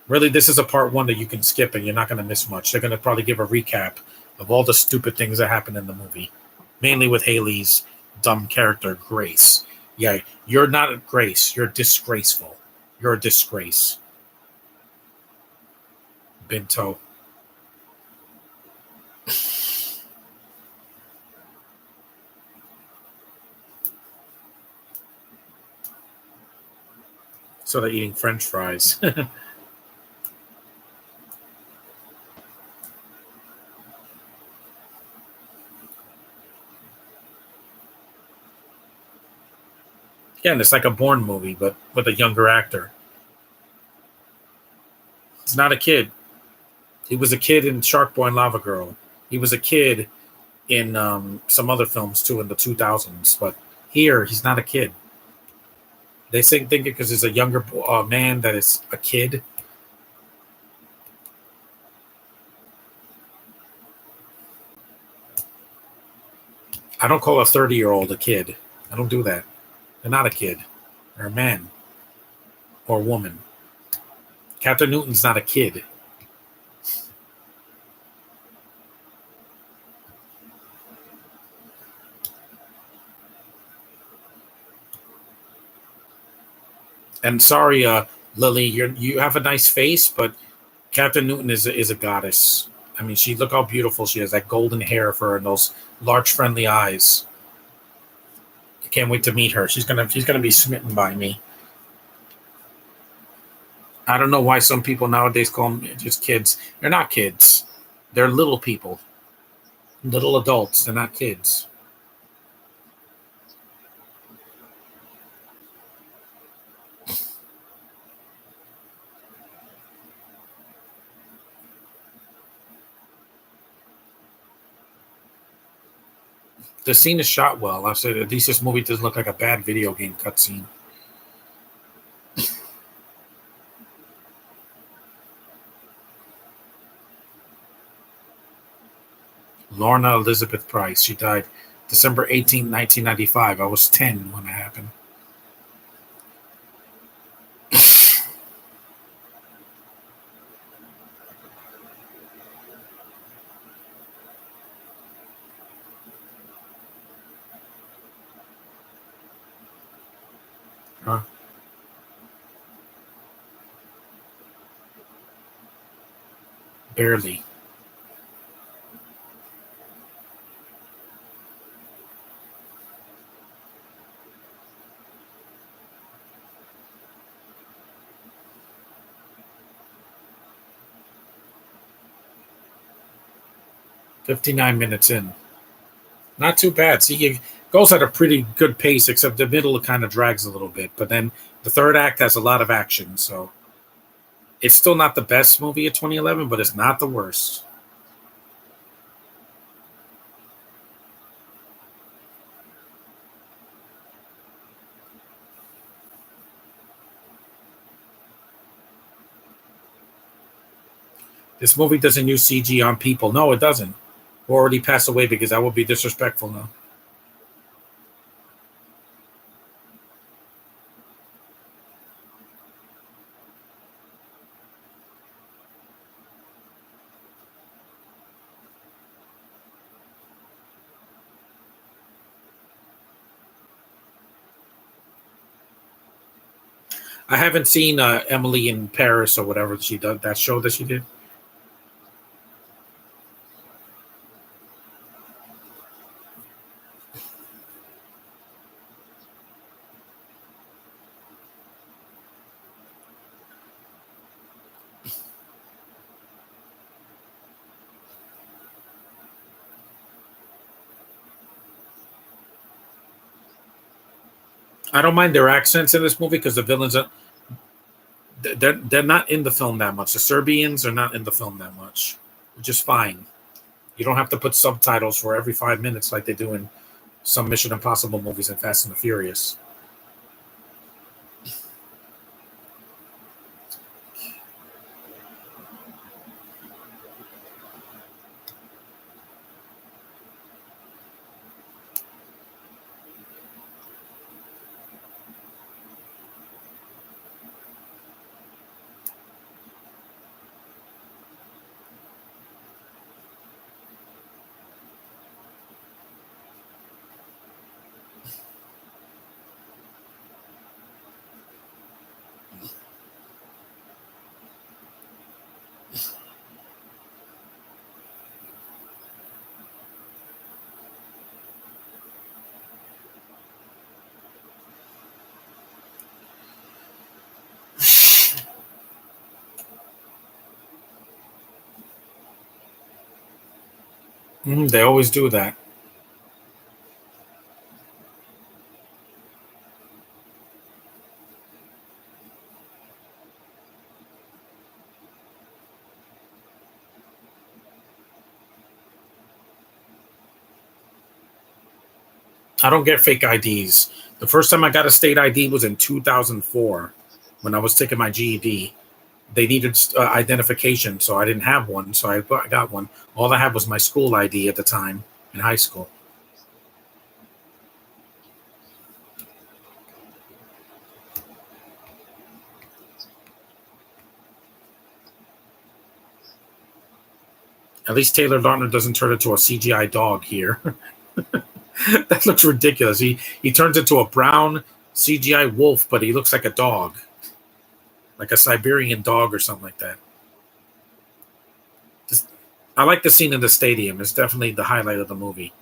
Really, this is a part one that you can skip, and you're not gonna miss much. They're gonna probably give a recap of all the stupid things that happened in the movie, mainly with Haley's dumb character Grace. Yeah, you're not a Grace. You're disgraceful. You're a disgrace, Binto. So they're eating French fries. Again, it's like a Bourne movie, but with a younger actor. He's not a kid. He was a kid in Shark Boy and Lava Girl. He was a kid in some other films too in the 2000s. But here, he's not a kid. They think it because he's a younger man that is a kid. I don't call a 30-year-old a kid. I don't do that. They're not a kid. They're a man or a woman. Captain Newton's not a kid. And sorry, Lily, you have a nice face, but Captain Newton is a goddess. I mean, she look how beautiful she is. That golden hair for her and those large, friendly eyes. I can't wait to meet her. She's gonna be smitten by me. I don't know why some people nowadays call them just kids. They're not kids. They're little people, little adults. They're not kids. The scene is shot well. I said at least this movie doesn't look like a bad video game cutscene. Lorna Elizabeth Price. She died December 18th, 1995. I was 10 when it happened. 'Barely.' 59 minutes in. Not too bad. See, it goes at a pretty good pace, except the middle kind of drags a little bit. But then the third act has a lot of action, so it's still not the best movie of 2011, but it's not the worst. This movie doesn't use CG on people. No, it doesn't. Who already passed away because that would be disrespectful now. I haven't seen Emily in Paris or whatever she did, that show that she did. I don't mind their accents in this movie because the villains are they're not in the film that much. The Serbians are not in the film that much, which is fine. You don't have to put subtitles for every 5 minutes like they do in some Mission Impossible movies and Fast and the Furious. They always do that. I don't get fake IDs. The first time I got a state ID was in 2004 when I was taking my GED. They needed identification, so I didn't have one. So I got one. All I had was my school ID at the time in high school. At least Taylor Lautner doesn't turn into a CGI dog here. That looks ridiculous. He turns into a brown CGI wolf, but he looks like a dog, like a Siberian dog or something like that. Just, I like the scene in the stadium. It's definitely the highlight of the movie.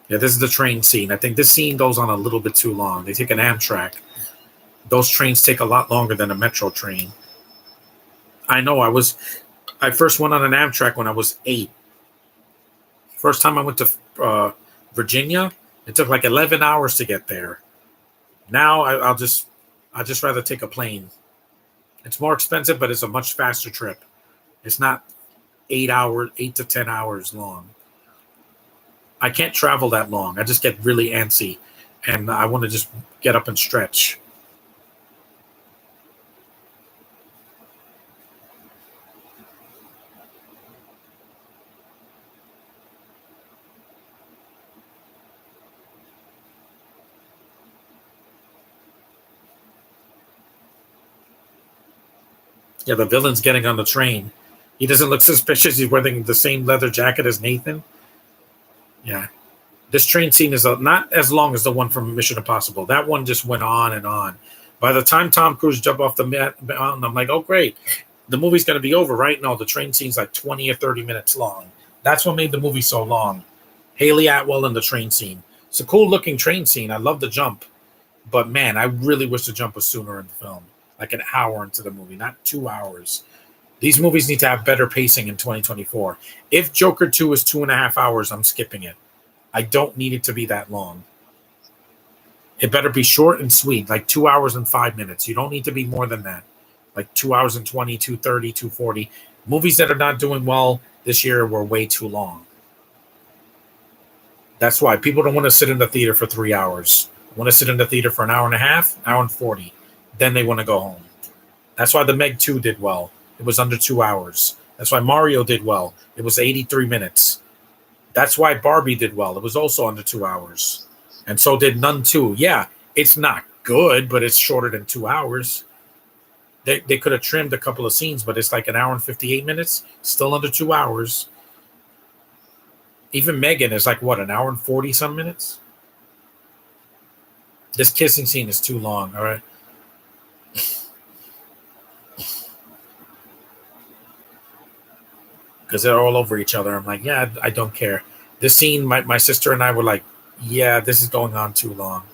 Yeah, this is the train scene. I think this scene goes on a little bit too long. They take an Amtrak. Those trains take a lot longer than a metro train. I know. I first went on an Amtrak when I was 8. First time I went to Virginia, it took like 11 hours to get there. Now I just rather take a plane. It's more expensive, but it's a much faster trip. It's not 8 hours, 8 to 10 hours long. I can't travel that long. I just get really antsy, and I want to just get up and stretch. Yeah, the villain's getting on the train. He doesn't look suspicious. He's wearing the same leather jacket as Nathan. Yeah. This train scene is not as long as the one from Mission Impossible. That one just went on and on. By the time Tom Cruise jumped off the mountain, I'm like, oh, great. The movie's going to be over, right? No, the train scene's like 20 or 30 minutes long. That's what made the movie so long. Haley Atwell in the train scene. It's a cool looking train scene. I love the jump. But man, I really wish the jump was sooner in the film, like an hour into the movie, not 2 hours. These movies need to have better pacing in 2024. If Joker 2 is 2.5 hours, I'm skipping it. I don't need it to be that long. It better be short and sweet, like 2 hours and 5 minutes. You don't need to be more than that. Like 2 hours and 20, 2:30, 2:40. Movies that are not doing well this year were way too long. That's why people don't want to sit in the theater for 3 hours. They want to sit in the theater for an hour and a half, hour and 40. Then they want to go home. That's why the Meg 2 did well. It was under 2 hours. That's why Mario did well. It was 83 minutes. That's why Barbie did well. It was also under 2 hours. And so did Nun 2. Yeah, it's not good, but it's shorter than 2 hours. They could have trimmed a couple of scenes, but it's like an hour and 58 minutes, still under 2 hours. Even Megan is like, what, an hour and 40 some minutes? This kissing scene is too long, all right? Because they're all over each other. I'm like, yeah, I don't care. This scene, my sister and I were like, yeah, this is going on too long.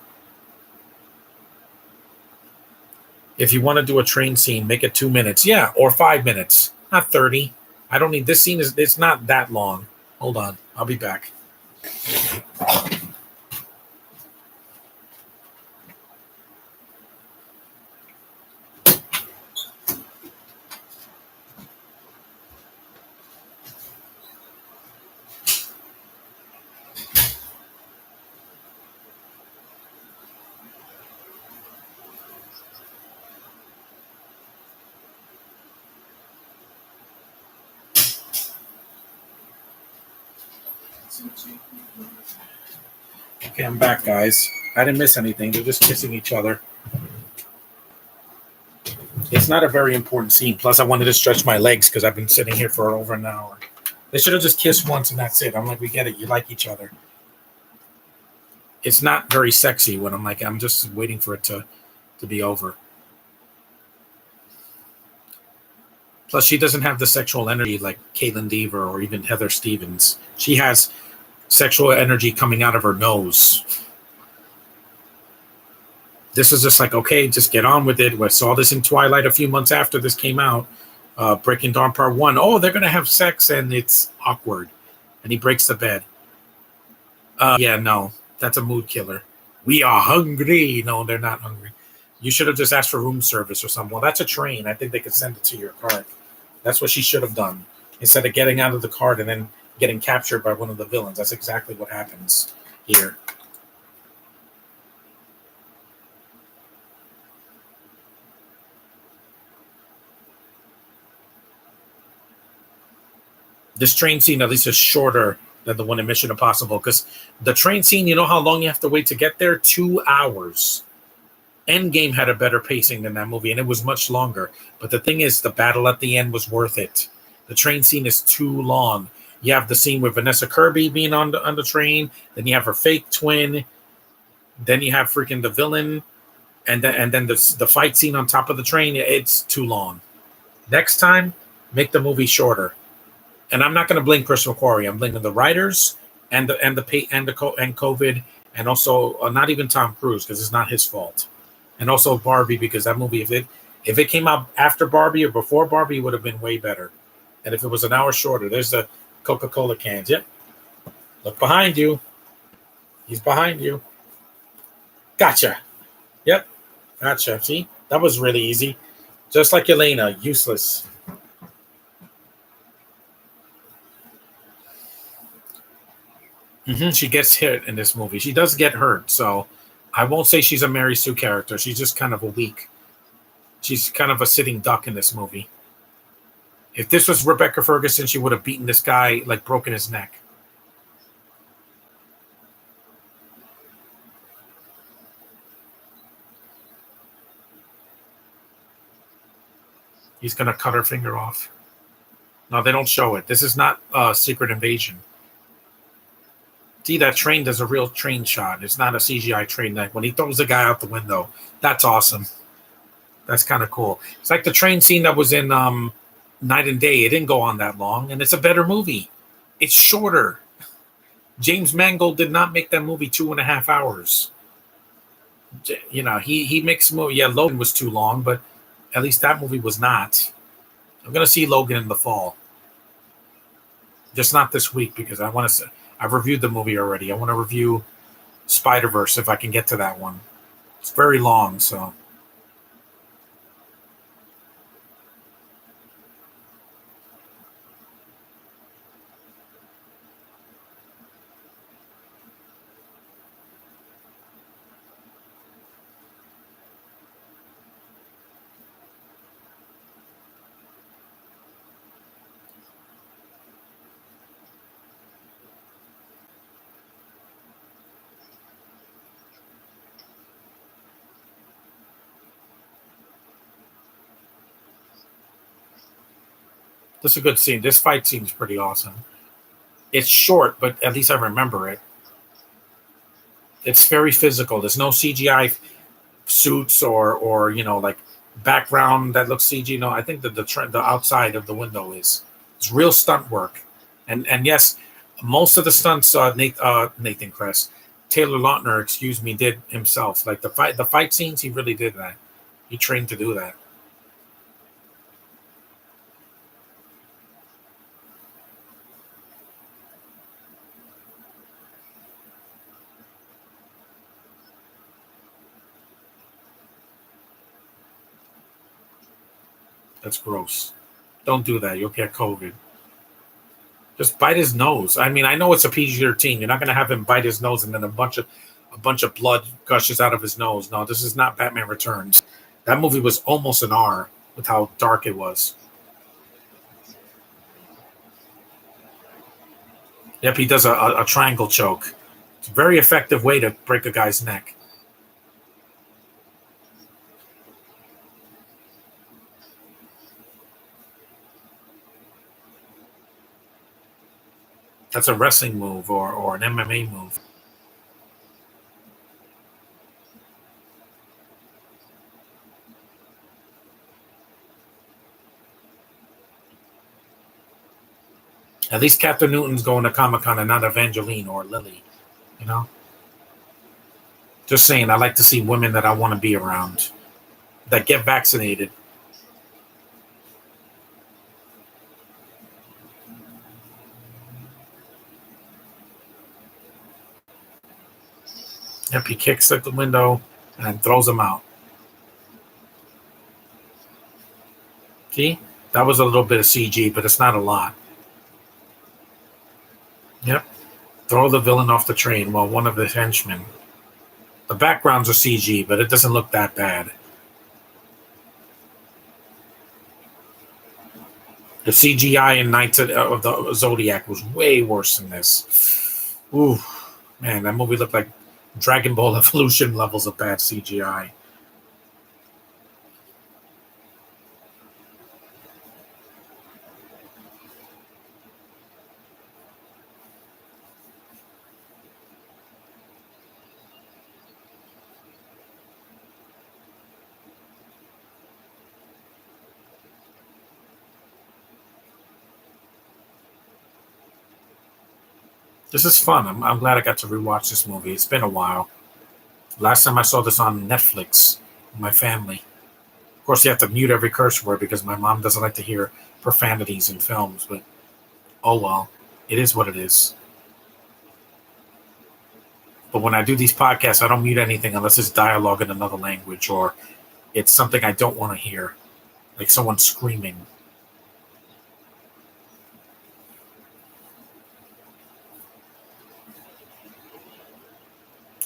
If you want to do a train scene, make it 2 minutes. Yeah, or 5 minutes, not 30. I don't need this scene. It's not that long. Hold on. I'll be back. Okay, I'm back, guys. I didn't miss anything. They're just kissing each other. It's not a very important scene. Plus, I wanted to stretch my legs because I've been sitting here for over an hour. They should have just kissed once and that's it. I'm like, we get it. You like each other. It's not very sexy when I'm just waiting for it to be over. Plus, she doesn't have the sexual energy like Caitlin Dever or even Heather Stevens. She has sexual energy coming out of her nose. This is just like, okay, just get on with it. We saw this in Twilight a few months after this came out. Breaking Dawn Part 1. Oh, they're going to have sex and it's awkward. and he breaks the bed. Yeah, no, that's a mood killer. We are hungry. No, they're not hungry. You should have just asked for room service or something. Well, that's a train. I think they could send it to your car. That's what she should have done instead of getting out of the cart and then getting captured by one of the villains. That's exactly what happens here. This train scene at least is shorter than the one in Mission Impossible because the train scene, you know how long you have to wait to get there? 2 hours. Endgame had a better pacing than that movie, and it was much longer. But the thing is, the battle at the end was worth it. The train scene is too long. You have the scene with Vanessa Kirby being on the train, then you have her fake twin, then you have freaking the villain, and then the fight scene on top of the train. It's too long. Next time, make the movie shorter. And I'm not going to blame Chris McQuarrie. I'm blaming the writers and COVID, and also not even Tom Cruise because it's not his fault, and also Barbie because that movie, if it came out after Barbie or before Barbie, it would have been way better. And if it was an hour shorter, there's the Coca-Cola cans. Yep, look behind you. He's behind you. Gotcha. Yep, gotcha. See, that was really easy. Just like Elena, useless. She gets hit in this movie. She does get hurt, so I won't say she's a Mary Sue character. She's just kind of a weak. She's kind of a sitting duck in this movie. If this was Rebecca Ferguson, she would have beaten this guy, like broken his neck. He's gonna cut her finger off. No, they don't show it. This is not a Secret Invasion. See, that train does a real train shot. It's not a CGI train. Like when he throws the guy out the window, that's awesome. That's kind of cool. It's like the train scene that was in Night and Day. It didn't go on that long, and it's a better movie. It's shorter. James Mangold did not make that movie 2.5 hours. You know, he makes movie. Yeah, Logan was too long, but at least that movie was not. I'm gonna see Logan in the fall, just not this week because I want to. I've reviewed the movie already. I want to review Spider-Verse if I can get to that one. It's very long, so. This is a good scene. This fight seems pretty awesome. It's short, but at least I remember it. It's very physical. There's no CGI suits or like background that looks CG. No, I think that the outside of the window is it's real stunt work, and yes, most of the stunts Nathan Kress, Taylor Lautner, excuse me, did himself. Like the fight scenes, he really did that. He trained to do that. That's gross. Don't do that. You'll get COVID. Just bite his nose. I mean, I know it's a PG-13. You're not going to have him bite his nose and then a bunch of blood gushes out of his nose. No, this is not Batman Returns. That movie was almost an R with how dark it was. Yep, he does a triangle choke. It's a very effective way to break a guy's neck. That's a wrestling move or an MMA move. At least Captain Newton's going to Comic Con and not Evangeline or Lily. You know, just saying. I like to see women that I want to be around that get vaccinated. Yep, he kicks at the window and throws him out. See? That was a little bit of CG, but it's not a lot. Yep. Throw the villain off the train while one of the henchmen. The backgrounds are CG, but it doesn't look that bad. The CGI in Knights of the Zodiac was way worse than this. Ooh, man, that movie looked like Dragon Ball Evolution levels of bad CGI. This is fun. I'm glad I got to rewatch this movie. It's been a while. Last time I saw this on Netflix with my family. Of course, you have to mute every curse word because my mom doesn't like to hear profanities in films, but oh well. It is what it is. But when I do these podcasts, I don't mute anything unless it's dialogue in another language or it's something I don't want to hear, like someone screaming.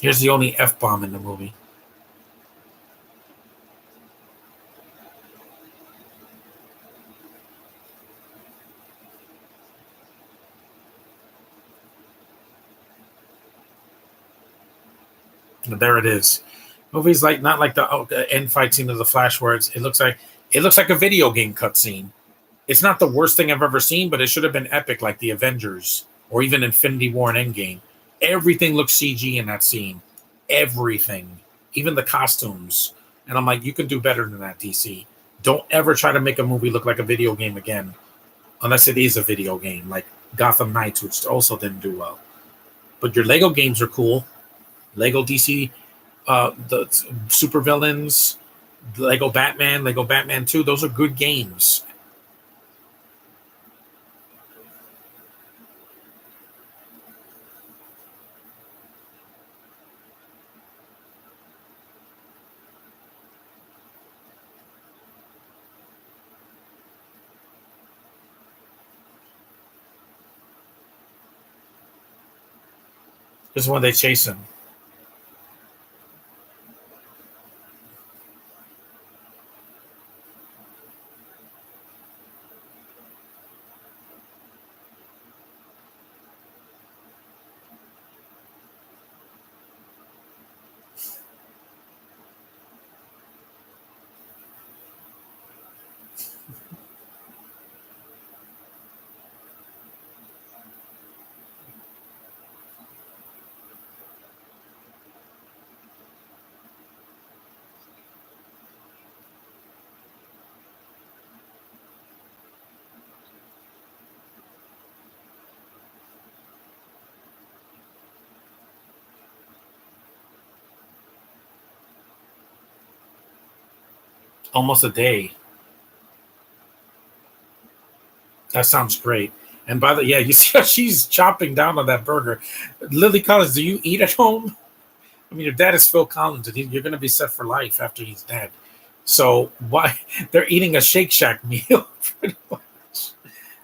Here's the only F-bomb in the movie. And there it is. Movies like not like the end fight scene of the Flash where it looks like a video game cutscene. It's not the worst thing I've ever seen, but it should have been epic like the Avengers or even Infinity War and Endgame. Everything looks CG in that scene. Everything. Even the costumes. And I'm like, you can do better than that, DC. Don't ever try to make a movie look like a video game again. Unless it is a video game, like Gotham Knights, which also didn't do well. But your Lego games are cool. Lego DC, the supervillains, Lego Batman 2, those are good games. This is when they chase him. Almost a day. That sounds great. And by the you see how she's chopping down on that burger. Lily Collins, do you eat at home? I mean, your dad is Phil Collins, and you're going to be set for life after he's dead. So why they're eating a Shake Shack meal, pretty much,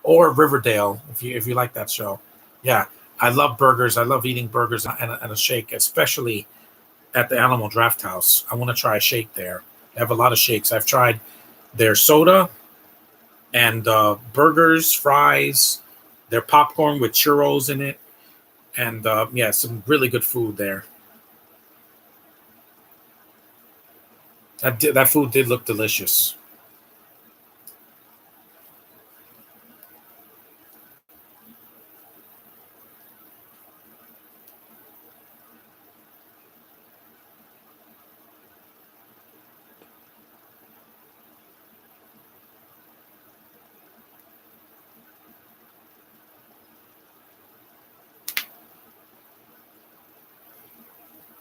or Riverdale if you like that show. Yeah, I love burgers. I love eating burgers and a shake, especially at the Animal Draft House. I want to try a shake there. They have a lot of shakes. I've tried their soda and burgers, fries, their popcorn with churros in it, and some really good food there. That food did look delicious.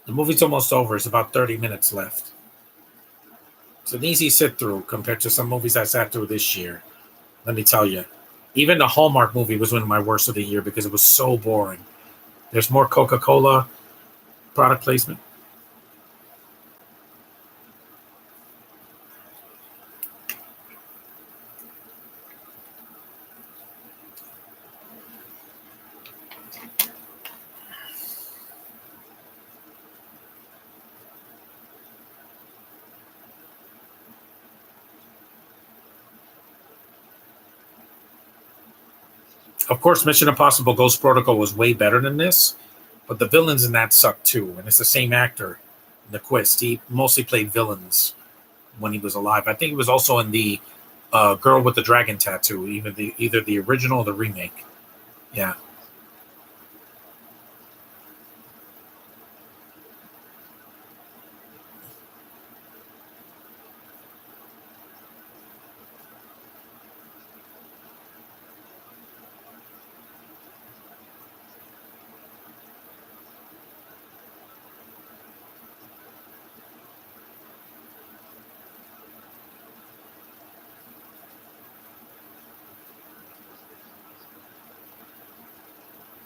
The movie's almost over. It's about 30 minutes left. It's an easy sit through compared to some movies I sat through this year. Let me tell you. Even the Hallmark movie was one of my worst of the year because it was so boring. There's more Coca-Cola product placement. Of course, Mission Impossible Ghost Protocol was way better than this, but the villains in that suck too. And it's the same actor, Nyquist. He mostly played villains when he was alive. I think he was also in the Girl with the Dragon Tattoo, either the original or the remake. Yeah.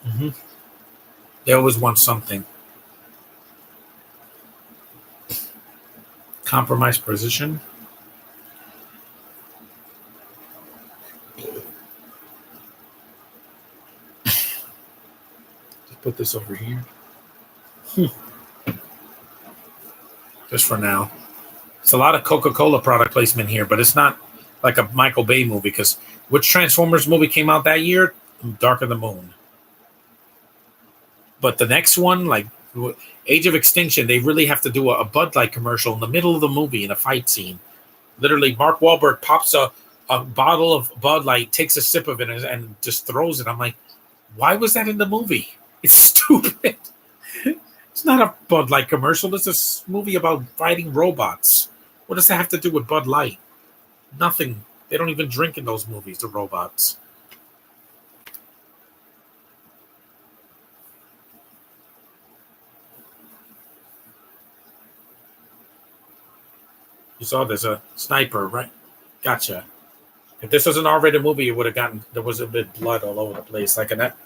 hmm They always want something. Compromise position. Just put this over here. Just for now. It's a lot of Coca-Cola product placement here, but it's not like a Michael Bay movie because which Transformers movie came out that year? Dark of the Moon. But the next one, like Age of Extinction, they really have to do a Bud Light commercial in the middle of the movie in a fight scene. Literally, Mark Wahlberg pops a bottle of Bud Light, takes a sip of it, and just throws it. I'm like, why was that in the movie? It's stupid. It's not a Bud Light commercial. It's a movie about fighting robots. What does that have to do with Bud Light? Nothing. They don't even drink in those movies, the robots. You saw there's a sniper, right? Gotcha. If this was an R-rated movie, it would have gotten there was a bit of blood all over the place. Like that.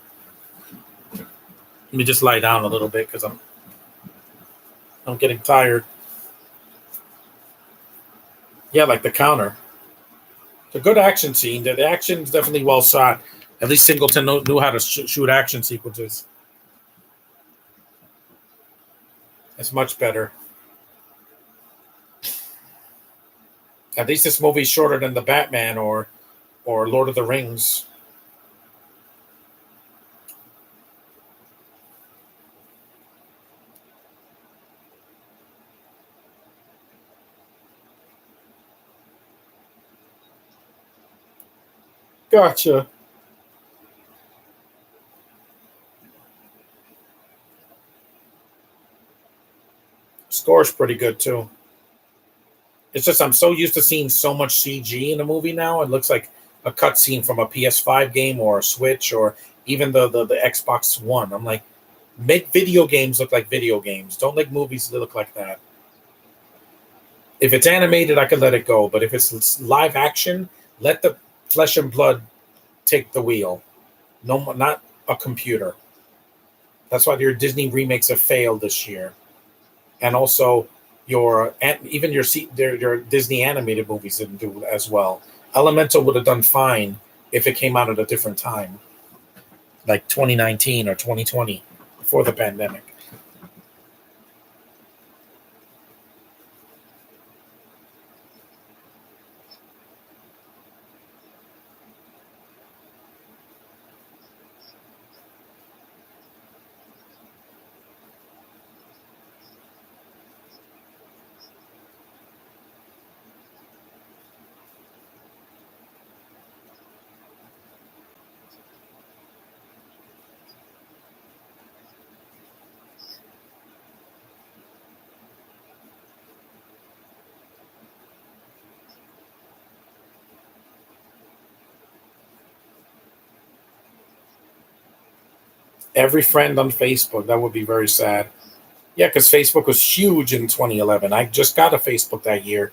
Let me just lie down a little bit because I'm getting tired. Yeah, like the counter. It's a good action scene. The action is definitely well shot. At least Singleton knew how to shoot action sequences. It's much better. At least this movie's shorter than the Batman or Lord of the Rings. Gotcha. Score's pretty good too. It's just I'm so used to seeing so much CG in a movie now. It looks like a cutscene from a PS5 game or a Switch or even the Xbox One. I'm like, make video games look like video games. Don't make movies look like that. If it's animated, I could let it go. But if it's live action, let the flesh and blood take the wheel. No, not a computer. That's why your Disney remakes have failed this year, and also even your Disney animated movies didn't do as well. Elemental would have done fine if it came out at a different time, like 2019 or 2020, before the pandemic. Every friend on Facebook, that would be very sad. Yeah, because Facebook was huge in 2011. I just got a Facebook that year.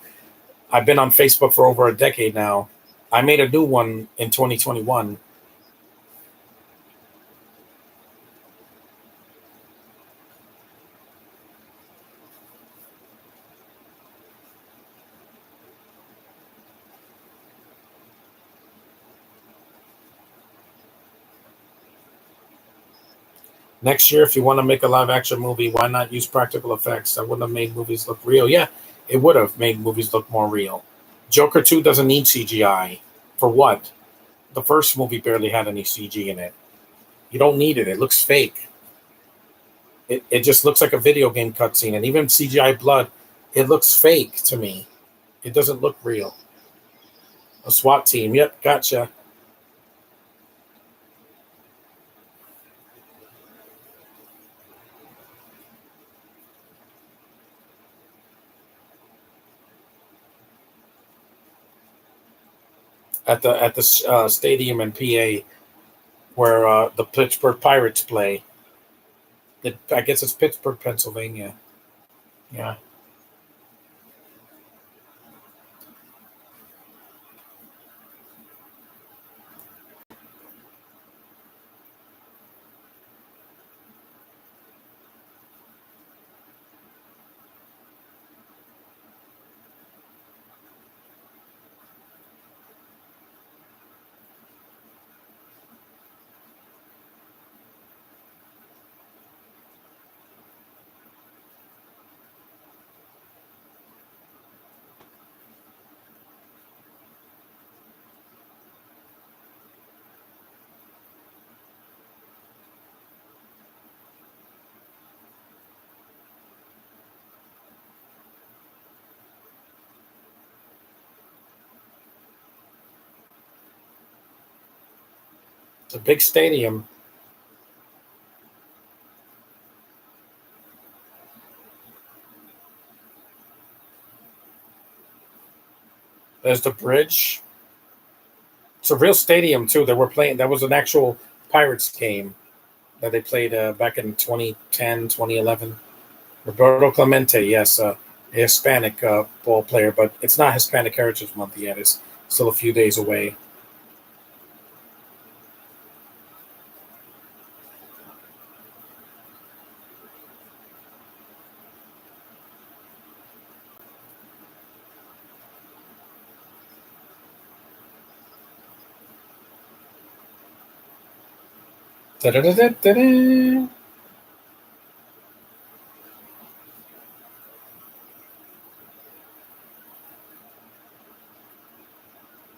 I've been on Facebook for over a decade now. I made a new one in 2021. Next year, if you want to make a live action movie, why not use practical effects? That wouldn't have made movies look real. Yeah, it would have made movies look more real. Joker 2 doesn't need CGI. For what? The first movie barely had any CG in it. You don't need it. It looks fake. It just looks like a video game cutscene, and even CGI blood, it looks fake to me. It doesn't look real. A SWAT team. Yep, gotcha. At the stadium in PA where the Pittsburgh Pirates play. I guess it's Pittsburgh, Pennsylvania. Yeah, it's a big stadium. There's the bridge. It's a real stadium too. That we're playing. That was an actual Pirates game that they played back in 2010, 2011. Roberto Clemente, yes, a Hispanic ball player, but it's not Hispanic Heritage Month yet. It's still a few days away. Da-da-da-da-da-da.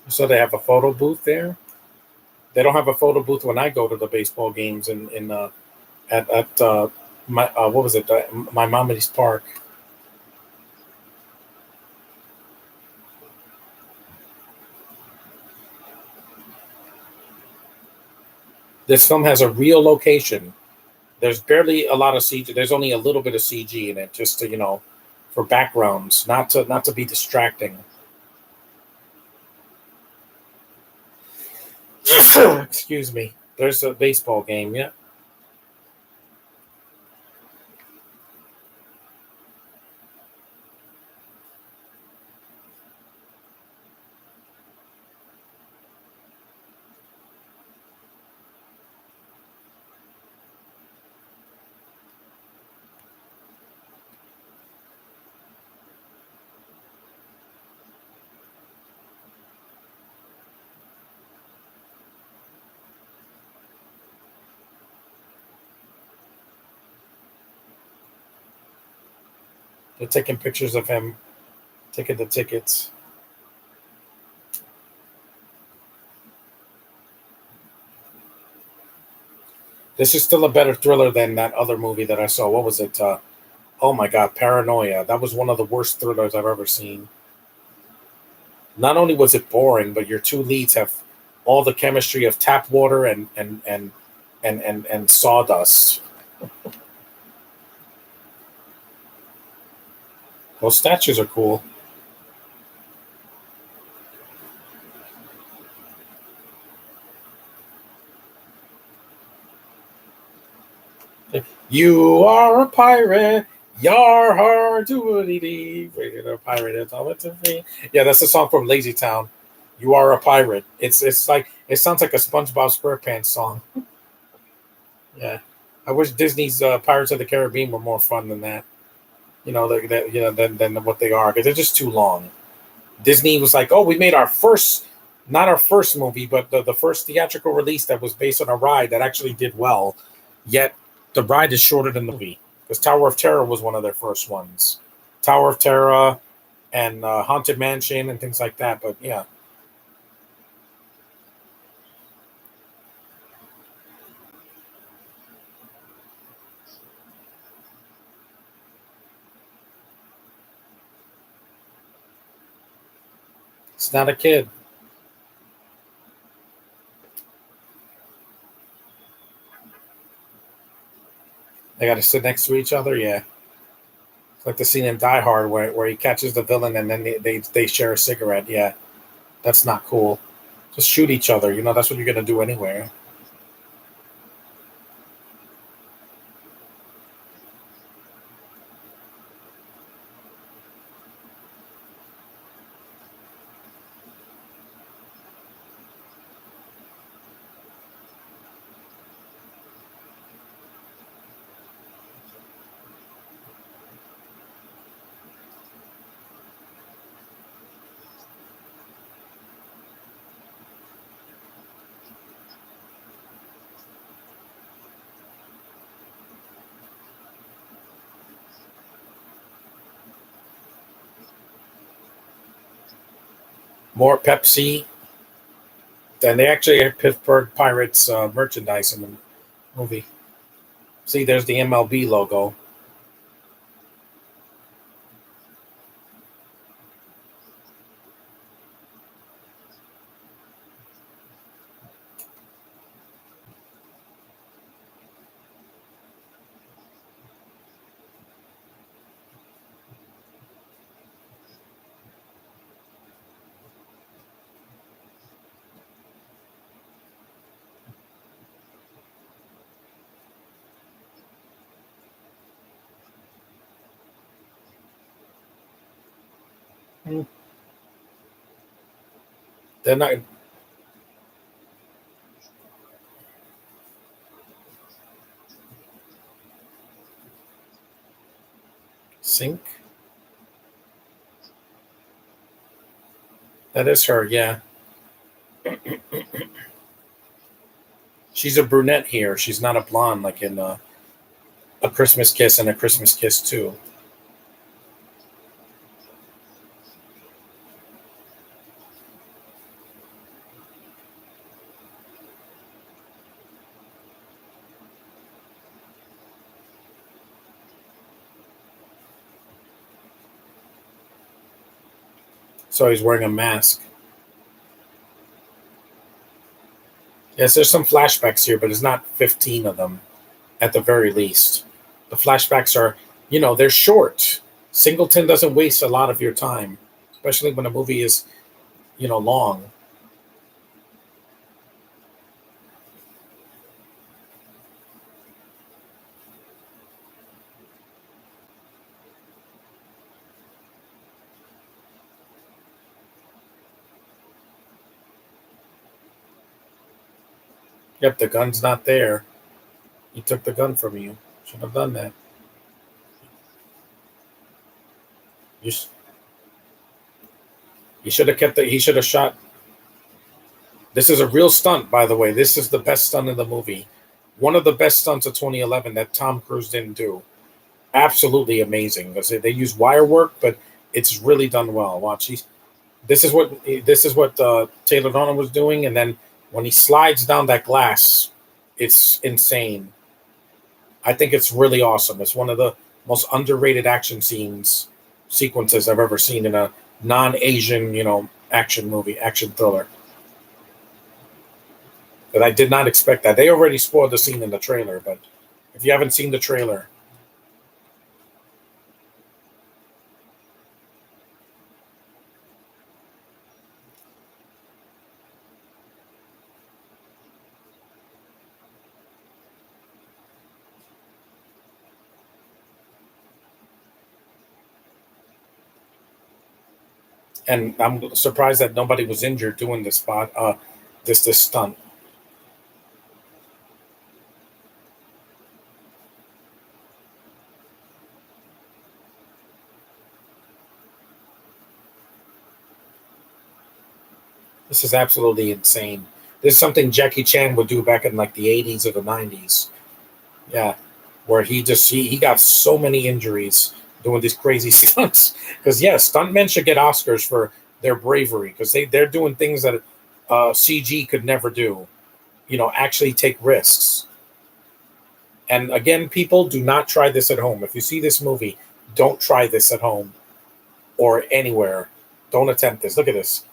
So they have a photo booth there. They don't have a photo booth when I go to the baseball games in at my what was it? My Mommy's Park. This film has a real location. There's barely a lot of CG. There's only a little bit of CG in it, just to for backgrounds, not to be distracting. Excuse me. There's a baseball game. Yeah, they're taking pictures of him taking the tickets. This is still a better thriller than that other movie that I saw. What was it? Oh my God, Paranoia. That was one of the worst thrillers I've ever seen. Not only was it boring, but your two leads have all the chemistry of tap water and sawdust. Those statues are cool. You are a pirate. Yar har doody dee. You're a pirate. It's all to me. Yeah, that's a song from Lazy Town. You are a pirate. It's like it sounds like a SpongeBob SquarePants song. Yeah, I wish Disney's Pirates of the Caribbean were more fun than that. Than what they are because they're just too long. Disney was like, oh, we made our first, not our first movie, but the first theatrical release that was based on a ride that actually did well. Yet the ride is shorter than the movie because Tower of Terror was one of their first ones. Tower of Terror and Haunted Mansion and things like that. But yeah, It's not a kid. They got to sit next to each other. Yeah, it's like the scene in Die Hard where he catches the villain and then they share a cigarette. Yeah, that's not cool. Just shoot each other. You know that's what you're gonna do anyway. More Pepsi. Then they actually had Pittsburgh Pirates merchandise in the movie. See, there's the MLB logo. Hmm. They're not Sink. That is her. Yeah, she's a brunette here. She's not a blonde like in A Christmas Kiss and A Christmas Kiss too. So he's wearing a mask. Yes, there's some flashbacks here, but it's not 15 of them at the very least. The flashbacks are, they're short. Singleton doesn't waste a lot of your time, especially when a movie is, long. Yep, the gun's not there. He took the gun from you. Should have done that. You, sh- you should have kept the. He should have shot. This is a real stunt, by the way. This is the best stunt in the movie. One of the best stunts of 2011 that Tom Cruise didn't do. Absolutely amazing because they use wire work, but it's really done well. Watch, this is what Taylor Dorner was doing, and then when he slides down that glass, it's insane. I think it's really awesome. It's one of the most underrated action scenes sequences I've ever seen in a non-Asian, action movie, action thriller. But I did not expect that. They already spoiled the scene in the trailer, but if you haven't seen the trailer, and I'm surprised that nobody was injured doing this spot, this stunt. This is absolutely insane. This is something Jackie Chan would do back in like the 80s or the 90s. Yeah, where he got so many injuries doing these crazy stunts. Because yeah, stuntmen should get Oscars for their bravery because they're doing things that CG could never do. Actually take risks. And again, people do not try this at home. If you see this movie, don't try this at home or anywhere. Don't attempt this. Look at this.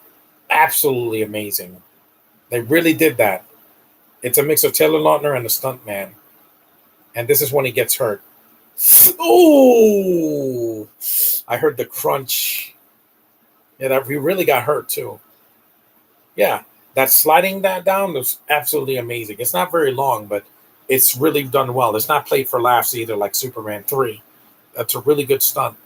absolutely amazing. They really did that. It's a mix of Taylor Lautner and a stunt man, and this is when he gets hurt. Oh, I heard the crunch. Yeah, that he really got hurt too. Yeah, that sliding that down was absolutely amazing. It's not very long, but it's really done well. It's not played for laughs either, like Superman 3. That's a really good stunt.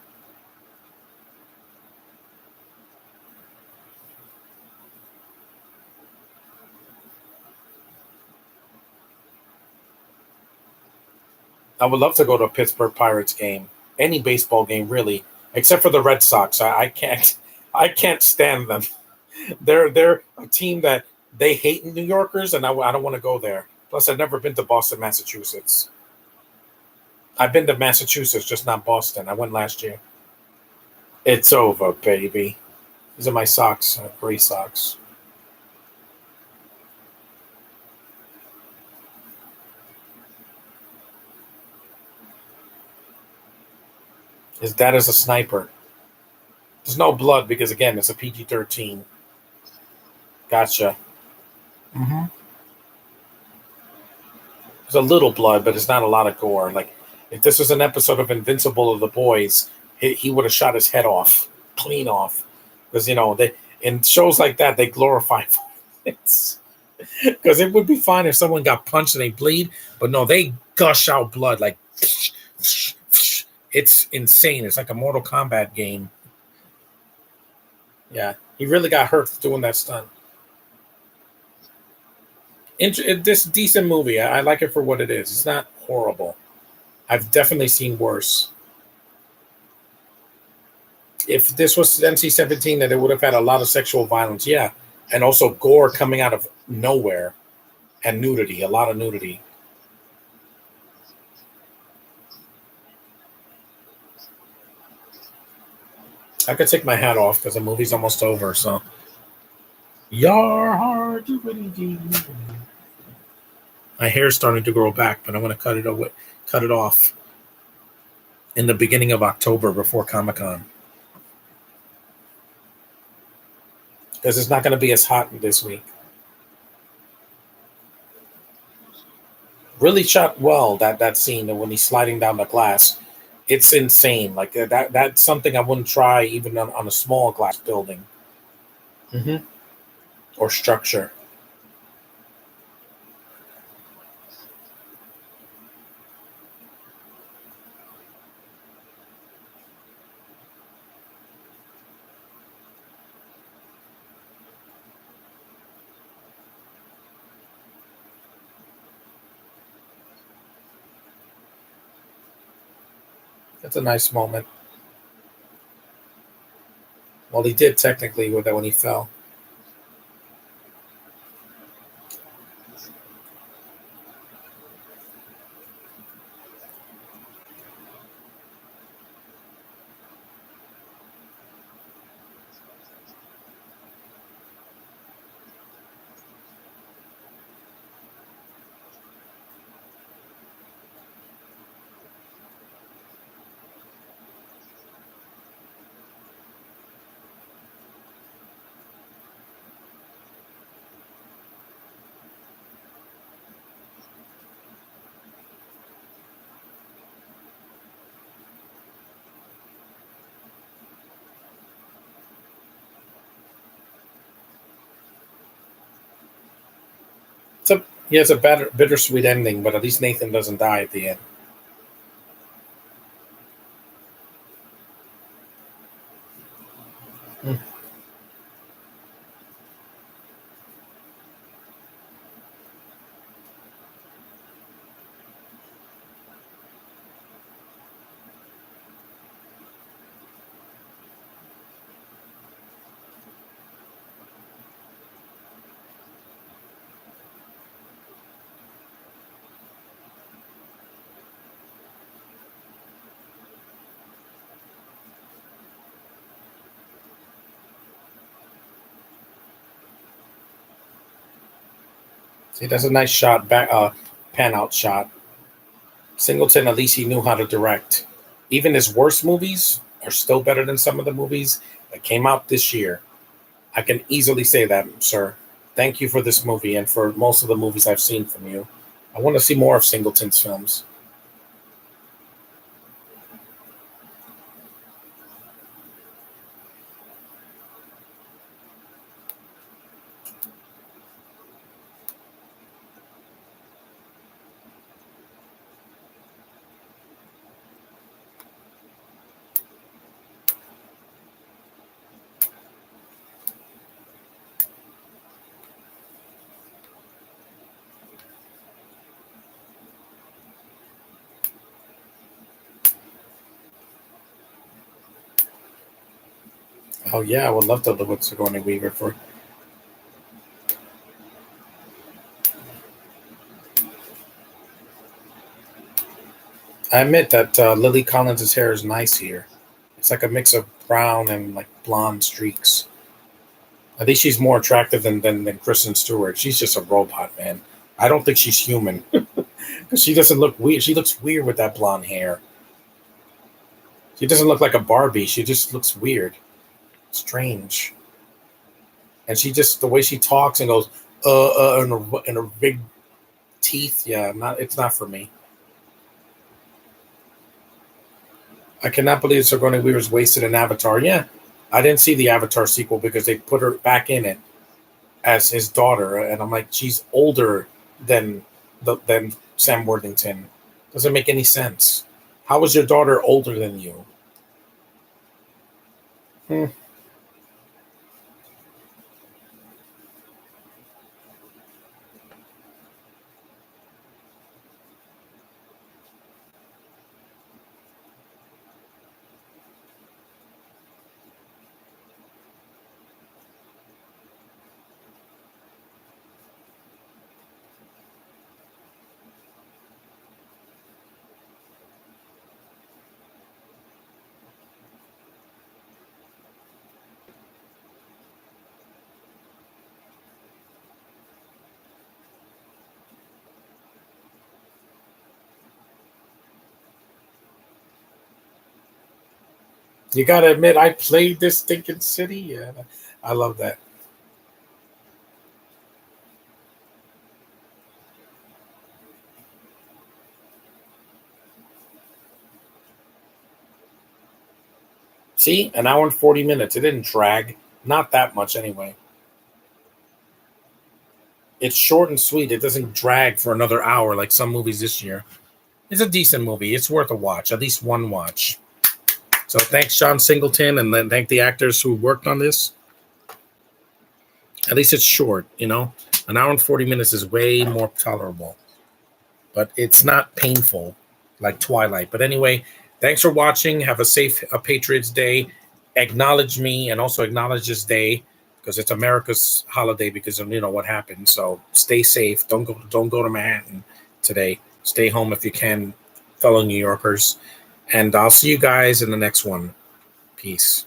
I would love to go to a Pittsburgh Pirates game, any baseball game really, except for the Red Sox. I can't, I can't stand them. They're a team that they hate New Yorkers, and I don't want to go there. Plus, I've never been to Boston, Massachusetts. I've been to Massachusetts, just not Boston. I went last year. It's over, baby. These are my socks, gray socks. His dad is a sniper. There's no blood because again, it's a PG-13. Gotcha. Hmm. There's a little blood, but it's not a lot of gore. Like if this was an episode of Invincible of the Boys, he would have shot his head off, clean off, because they in shows like that they glorify violence. Because it would be fine if someone got punched and they bleed, but no, they gush out blood like it's insane. It's like a Mortal Kombat game. Yeah, he really got hurt doing that stunt. This decent movie. I like it for what it is. It's not horrible. I've definitely seen worse. If this was NC-17, then it would have had a lot of sexual violence. Yeah, and also gore coming out of nowhere and nudity. A lot of nudity. I could take my hat off because the movie's almost over. So, your heart. My hair's starting to grow back, but I'm going to cut it off in the beginning of October before Comic Con because it's not going to be as hot this week. Really shot well that scene when he's sliding down the glass. It's insane. Like that's something I wouldn't try even on a small glass building. Hmm. Or structure. That's a nice moment. Well, he did technically with that when he fell. So he has a bittersweet ending, but at least Nathan doesn't die at the end. Hmm. See, that's a nice shot, back pan out shot. Singleton, at least he knew how to direct. Even his worst movies are still better than some of the movies that came out this year. I can easily say that, sir. Thank you for this movie and for most of the movies I've seen from you. I want to see more of Singleton's films. Oh yeah, I would love to live with Sigourney Weaver for. I admit that Lily Collins' hair is nice here. It's like a mix of brown and like blonde streaks. I think she's more attractive than Kristen Stewart. She's just a robot, man. I don't think she's human. She doesn't look weird. She looks weird with that blonde hair. She doesn't look like a Barbie. She just looks weird, strange. And she just the way she talks and goes and her big teeth. Yeah, not it's not for me. I cannot believe Sigourney Weaver's wasted an Avatar. Yeah, I didn't see the Avatar sequel because they put her back in it as his daughter, and I'm like, she's older than than Sam Worthington. Doesn't make any sense. How is your daughter older than you? Hmm. You gotta admit, I played this stinking city. Yeah, I love that. See, an hour and 40 minutes. It didn't drag, not that much anyway. It's short and sweet. It doesn't drag for another hour like some movies this year. It's a decent movie. It's worth a watch, at least one watch. So thanks, Sean Singleton, and then thank the actors who worked on this. At least it's short, you know. An hour and 40 minutes is way more tolerable, but it's not painful like Twilight. But anyway, thanks for watching. Have a safe Patriots Day. Acknowledge me and also acknowledge this day because it's America's holiday because of what happened. So stay safe. Don't go to Manhattan today. Stay home if you can, fellow New Yorkers. And I'll see you guys in the next one. Peace.